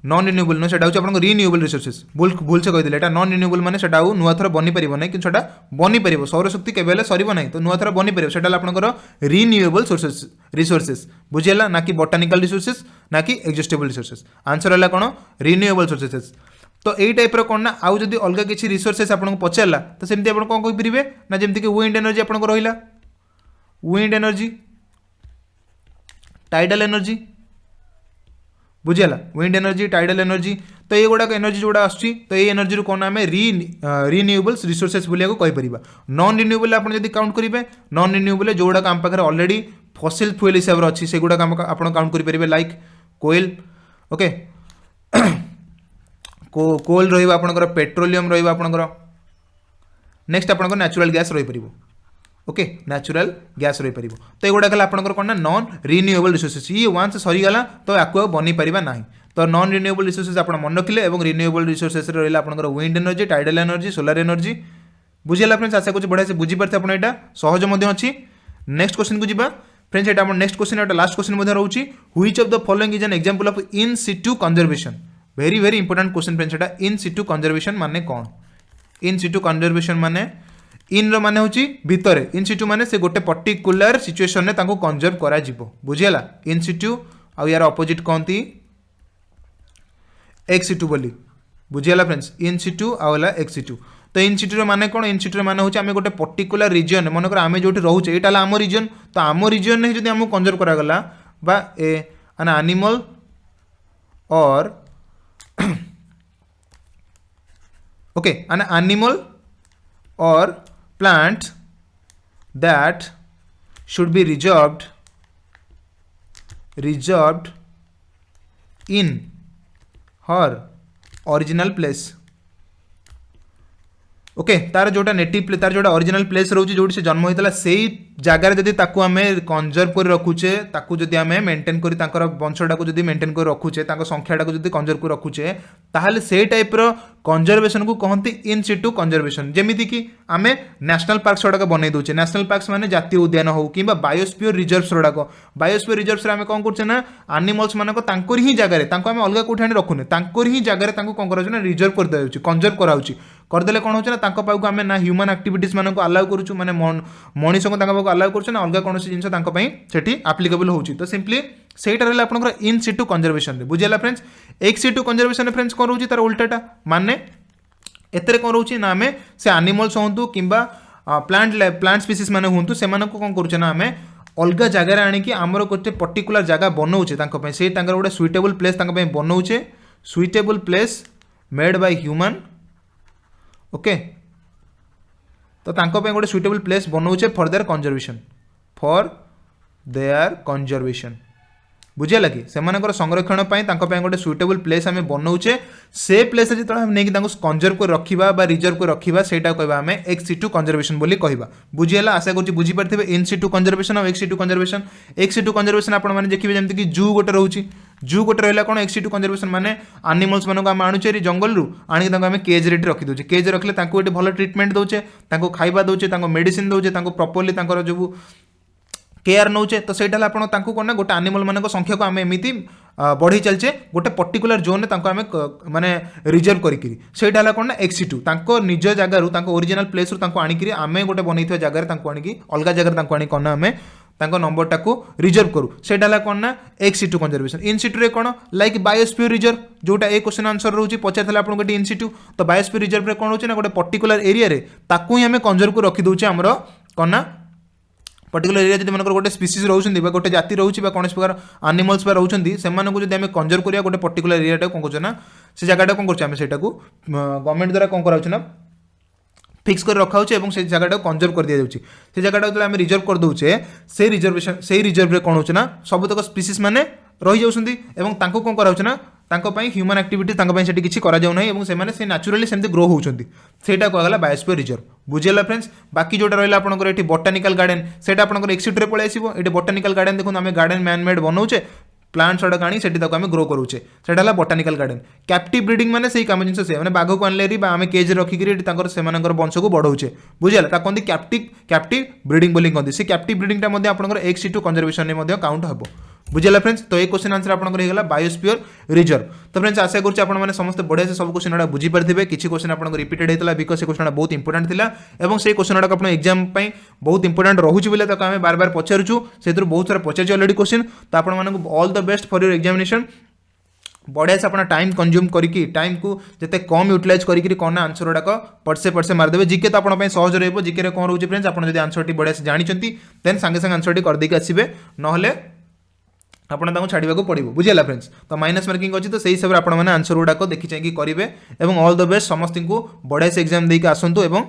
नॉन रिन्यूएबल नो सेटा होची आपनकर रिन्यूएबल रिसोर्सेस भूल से कहिदिले एटा नॉन रिन्यूएबल माने सेटा नुआ थर बनी परिबो नै कि सेटा बनी परिबो सौर शक्ति केबेले सरीबो नै तो नुआ थर बनी परिबो सेटा आपनकर रिन्यूएबल रिसोर्सेस बुझियला ना कि बोटानिकल रिसोर्सेस ना कि एक्जिस्टेबल रिसोर्सेस आंसर हला कोन रिन्यूएबल रिसोर्सेस तो यही टाइप कोन ना आउ जदी अलगा किछि रिसोर्सेस आपन को पचारला तो सेमति आपन कोन कहि परिबे ना जेमति कि विंड एनर्जी आपन को रहिला विंड एनर्जी टाइडल एनर्जी बुझियला विंड एनर्जी टाइडल एनर्जी तो ये गुड़ा एनर्जी जोड़ा आसुची तो ये एनर्जी रू कोन आमे रिन्यूएबल्स रिसोर्सेस बोलिया को कहि परिबा नॉन रिन्यूएबल आपन जदी काउंट करिवे नॉन रिन्यूएबल जोड़ा काम पाखरे ऑलरेडी फॉसिल फ्यूल हिसाब रे अछि से गुड़ा काम आपन काउंट करि परिबे लाइक कोयल ओके कोल रहिबा आपनकर पेट्रोलियम रहिबा आपनकर नेक्स्ट आपनकर नेचुरल गैस रहि परिबो ओके नेचुरल गैस रहि परिबो तो एगुडा कला आपनकर कोन ना नॉन रिन्यूएबल रिसोर्सेस ये वंस सरी गला तो आको बनी परिबा नाही तो नॉन रिन्यूएबल रिसोर्सेस आपन मन रखिले एवं रिन्यूएबल रिसोर्सेस रे रहिला आपनकर wind energy tidal energy solar energy बुझियला फ्रेंड्स आशा कुछ बढा से बुझी परते आपन एटा सहज मध्ये अछि नेक्स्ट क्वेश्चन को जिबा फ्रेंड्स एटा हमर नेक्स्ट क्वेश्चन एटा लास्ट क्वेश्चन मध्ये रहउची which of the following is an example of in situ conservation very very important question friends एटा इन सिटू कंजर्वेशन माने कोन इन सिटू कंजर्वेशन माने इन रो माने होची भितरे इन सिटू माने से गोटे पर्टिकुलर सिचुएशन ने ताको कंजर्व करा जिवो बुझियला इन सिटू आ यार ऑपोजिट कोनती एक्स सिटू बोली बुझियला फ्रेंड्स इन सिटू आला एक्स सिटू तो इन सिटू रो माने कोन इन सिटू रो माने होची आमे गोटे पर्टिकुलर रीजन माने कर आमे जोटी रहउचे एटा ला आम रीजन तो आम रीजन ने जदी हम कंजर्व करा गला बा एन एनिमल और okay an animal or plant that should be reserved in her original place okay तार जोटा नेटिव तार जोटा ओरिजिनल प्लेस रोचे जो से जन्म होता से जगार जदि ताकू आमे कंजर्व कर रखुचे ताकू जदि आमे मेंटेन करी तांकर वंशटा को जदि मेंटेन कर रखुचे तांकर संख्याटा को जदि कंजर्व कर रखुचे ताहले से टाइप रो कंजर्वेशन को कहंती इन सिटू कंजर्वेशन जेमिति कि आमे नेशनल पार्क्स गुड़ाक बनै दोचे नेशनल पार्क्स माने जातीय उद्यान हो किंबा बायोस्फीयर रिजर्व्स गुड़ाक बायोस्फीयर रिजर्व्स रे आमे कोन करछे ना एनिमल्स मानको तांकर ही जगार तांको आमे अलगा कोठाने रखुने तांकर ही जगार तांको कोन करछ ना रिजर्व कर देउची कंजर्व कराउची करदेले कोन होछ ना तांको पाउको आमे ना ह्यूमन एक्टिविटीज मानको अलाउ करूछु माने मनीष को तांको पाउको अलाउ करछु ना अलगा कोनोसी जिंस तांको पई सेठी एप्लीकेबल होउची तो सिंपली सेटा रहला आपनकर इन सिटू कंजर्वेशन रे बुझियला फ्रेंड्स एक्स सिटू कंजर्वेशन रे फ्रेंड्स कोन रहउची तार उल्टाटा माने एतरे कोन रहउची ना आमे से एनिमल्स होंतु किंबा प्लांट स्पीसीज माने होंतु से मानको कोन करूछ ना आमे अलगा जगह आनी कि आमर गोटे पर्टिकुलर जगह बनाऊे तांको से गोटे सुइटेबल प्लेस बनाऊे suitable place made by human okay तो गोटे सुइटेबल प्लेस बनाऊे फॉर देयर कंजर्वेशन बुझे लगे से संरक्षण गोटे सुइटेबल प्लेस आम बनाऊे से प्लेस जो नहीं कंजर्व कर रखा रिजर्व कर रखा से कहवा एक्स सिटू कंजर्वेशन बोली कहवा बुझीगला आशा करुँच बुझीपारे इन सिटू कंजर्वेशन और ex situ conservation ex situ conservation आपने देखिए जमीन कि जू गोटे रोचे जू गोटे रहा कौन एक्स सिटू कंजर्वेशन माने एनिमल्स मानक आम आणुचे जंगल रू आनिक आम केज रे रखी दौचे केज रखले ये भल ट्रिटमेंट दौचे खाଇବା दौचे मेडिसिन दौचे प्रॉपर्ली जो केयर नौचे तो सहीटा आप कौन गोटे एनिमल मान संख्या को आम एमती बढ़ई चलचे गोटे पर्टिकुलर जोन आम माने रिजर्व करी सहीटा कौन ना एक्स सिटू निज जगार ओरिजिनल प्लेस रू आणिकी आम गोटे बनई जगह आनिकी अलग जगह आनी कौन आम नंबरटा को रिजर्व करूँ से कौन ना ex situ conservation in Situ रे कौन लाइक बायोस्फीयर रिजर्व जोटा ए क्वेश्चन आंसर रोचे पचार आपको गोटे इन सिटू तो बायोस्फीयर रिजर्व रे कौन होना गोटे पर्टिकुलर एरिया रे ताकू ही आम कंजर्व को रखी दौचे आमर कौन ना पर्टिकुलर एरिया जब मनकर गोटे स्पीसीज रोचे गोटे जाति रोचे कौन प्रकार एनिमल्स रोचे से जब कंजर्व करिया गोटे पर्टिकुलर एरिया कौन कर से जगह कौन कर गवर्नमेंट द्वारा कौन कराऊँ फिक्स कर रखा और से जगह कंजर्व कर दिया से जगह जो आम रिजर्व कर दौचे से रिजर्वेशन से रिजर्व रे कौन होना सबतक स्पीसीज मैंने रही जाती कौन कराऊँ ह्यूमन एक्टिविटीज से किसी कराऊना से नेचुराली सेमती ग्रो होती सेटा कहला बायोस्फीयर रिजर्व बुझेगा फ्रेंड्स बाकी जोटा रहा आपंकर ये बोटानिकल गार्डन से एक्स सिटू पलि आसो ये बोटानिकल गार्डन देखो आम गार्डन मैन मेड बनाऊे प्लांट सड़क आनी सेठी ताको आमे ग्रो करूचे सेटा हला बोटानिकल गार्डन कैप्टिव ब्रीडिंग माने सेही काम जिंस से माने बाघ को आनले री बा आमे केज रखी करी तांकर सेमानकर वंश को बढ़ौचे बुझियला ता कोंदी कैप्टिव ब्रीडिंग बोली कोंदी से कैप्टिव ब्रीडिंग ता मध्ये आपनकर एक्स टू कंजर्वेशन ने मध्ये काउंट हबो बुझियला फ्रेंड्स तो ए क्वेश्चन आंसर आपनकर हेगला बायोस्फीयर रिजर्व तो फ्रेंड्स आशा करछि आपन माने समस्त बढ़िया से सब क्वेश्चन बुझी परथिबे किछि क्वेश्चन आपनकर रिपीटेड हेतला बिकॉज़ से क्वेश्चन बहुत इंपोर्टेंट थिला एवं से क्वेश्चन आपन एग्जाम पई बहुत इंपोर्टेंट रहूछि बिले ताको हमें बार-बार पचारुछु सेतिर बहुत सारा पचारछि ऑलरेडी क्वेश्चन तो आपन माने all the best for your examination बढ़िया से अपना टाइम कंज्यूम करके टाइम को जिते कम यूटिलाइज करके कौन आंसर गुड़ाक पट से मारदेवे जीके तो आपन सहज रही जीके कौन रोचे फ्रेंड्स आप आंसर टी बढ़िया से जानते देन सांगे सांगे आंसर टी करदेकी आसबे नहले आपन छाड़ा पड़ो बुझेगा फ्रेंड्स तो माइनस मार्किंग अच्छी तो सही हिसाब से आपने आंसर गुड़ाक देखी चाहिए करेंगे और ऑल द बेस्ट समस्त को बढ़िया से एग्जाम देके आसतु और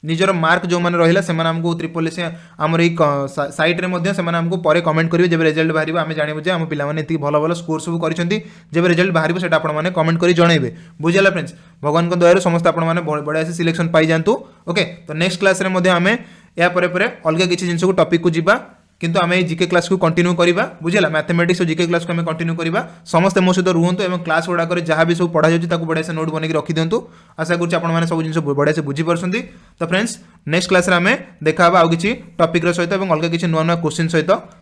निजर मार्क जो मैंने रहा से आमको ट्रिपल एस आमर सैट्रे आमको पर कमेंट करेंगे जब रिजल्ट बाहर आम जानवे जे आम पाने भल भल स्कोर सब कर रिजल्ट बाहर से आपने कमेंट कर जनइबे बुझेगा फ्रेंड्स भगवान दयार समस्त आपने बढ़िया से सिलेक्शन पाई जातु ओके तो नेक्स्ट क्लास आम या अलग किसी जिन को टॉपिक को जीवा किंतु आम जीके क्लास को कंटिन्यू करवा बुझेगा मैथमेटिक्स और जीके क्लास को कंटिन्यू करवा समस्ते मो सहित रुहतु और क्लास गुड़ाक जहाँ भी सब पढ़ा जाए बढ़िया से नोट बनकर रखी दिंतु आशा करुँच आपने सब जिन बढ़िया से बुझीपार तो फ्रेंड्स नेक्स्ट क्लास आम देखा आउ किसी टॉपिक सहित अलग किसी नुआ नुआ क्वेश्चन सहित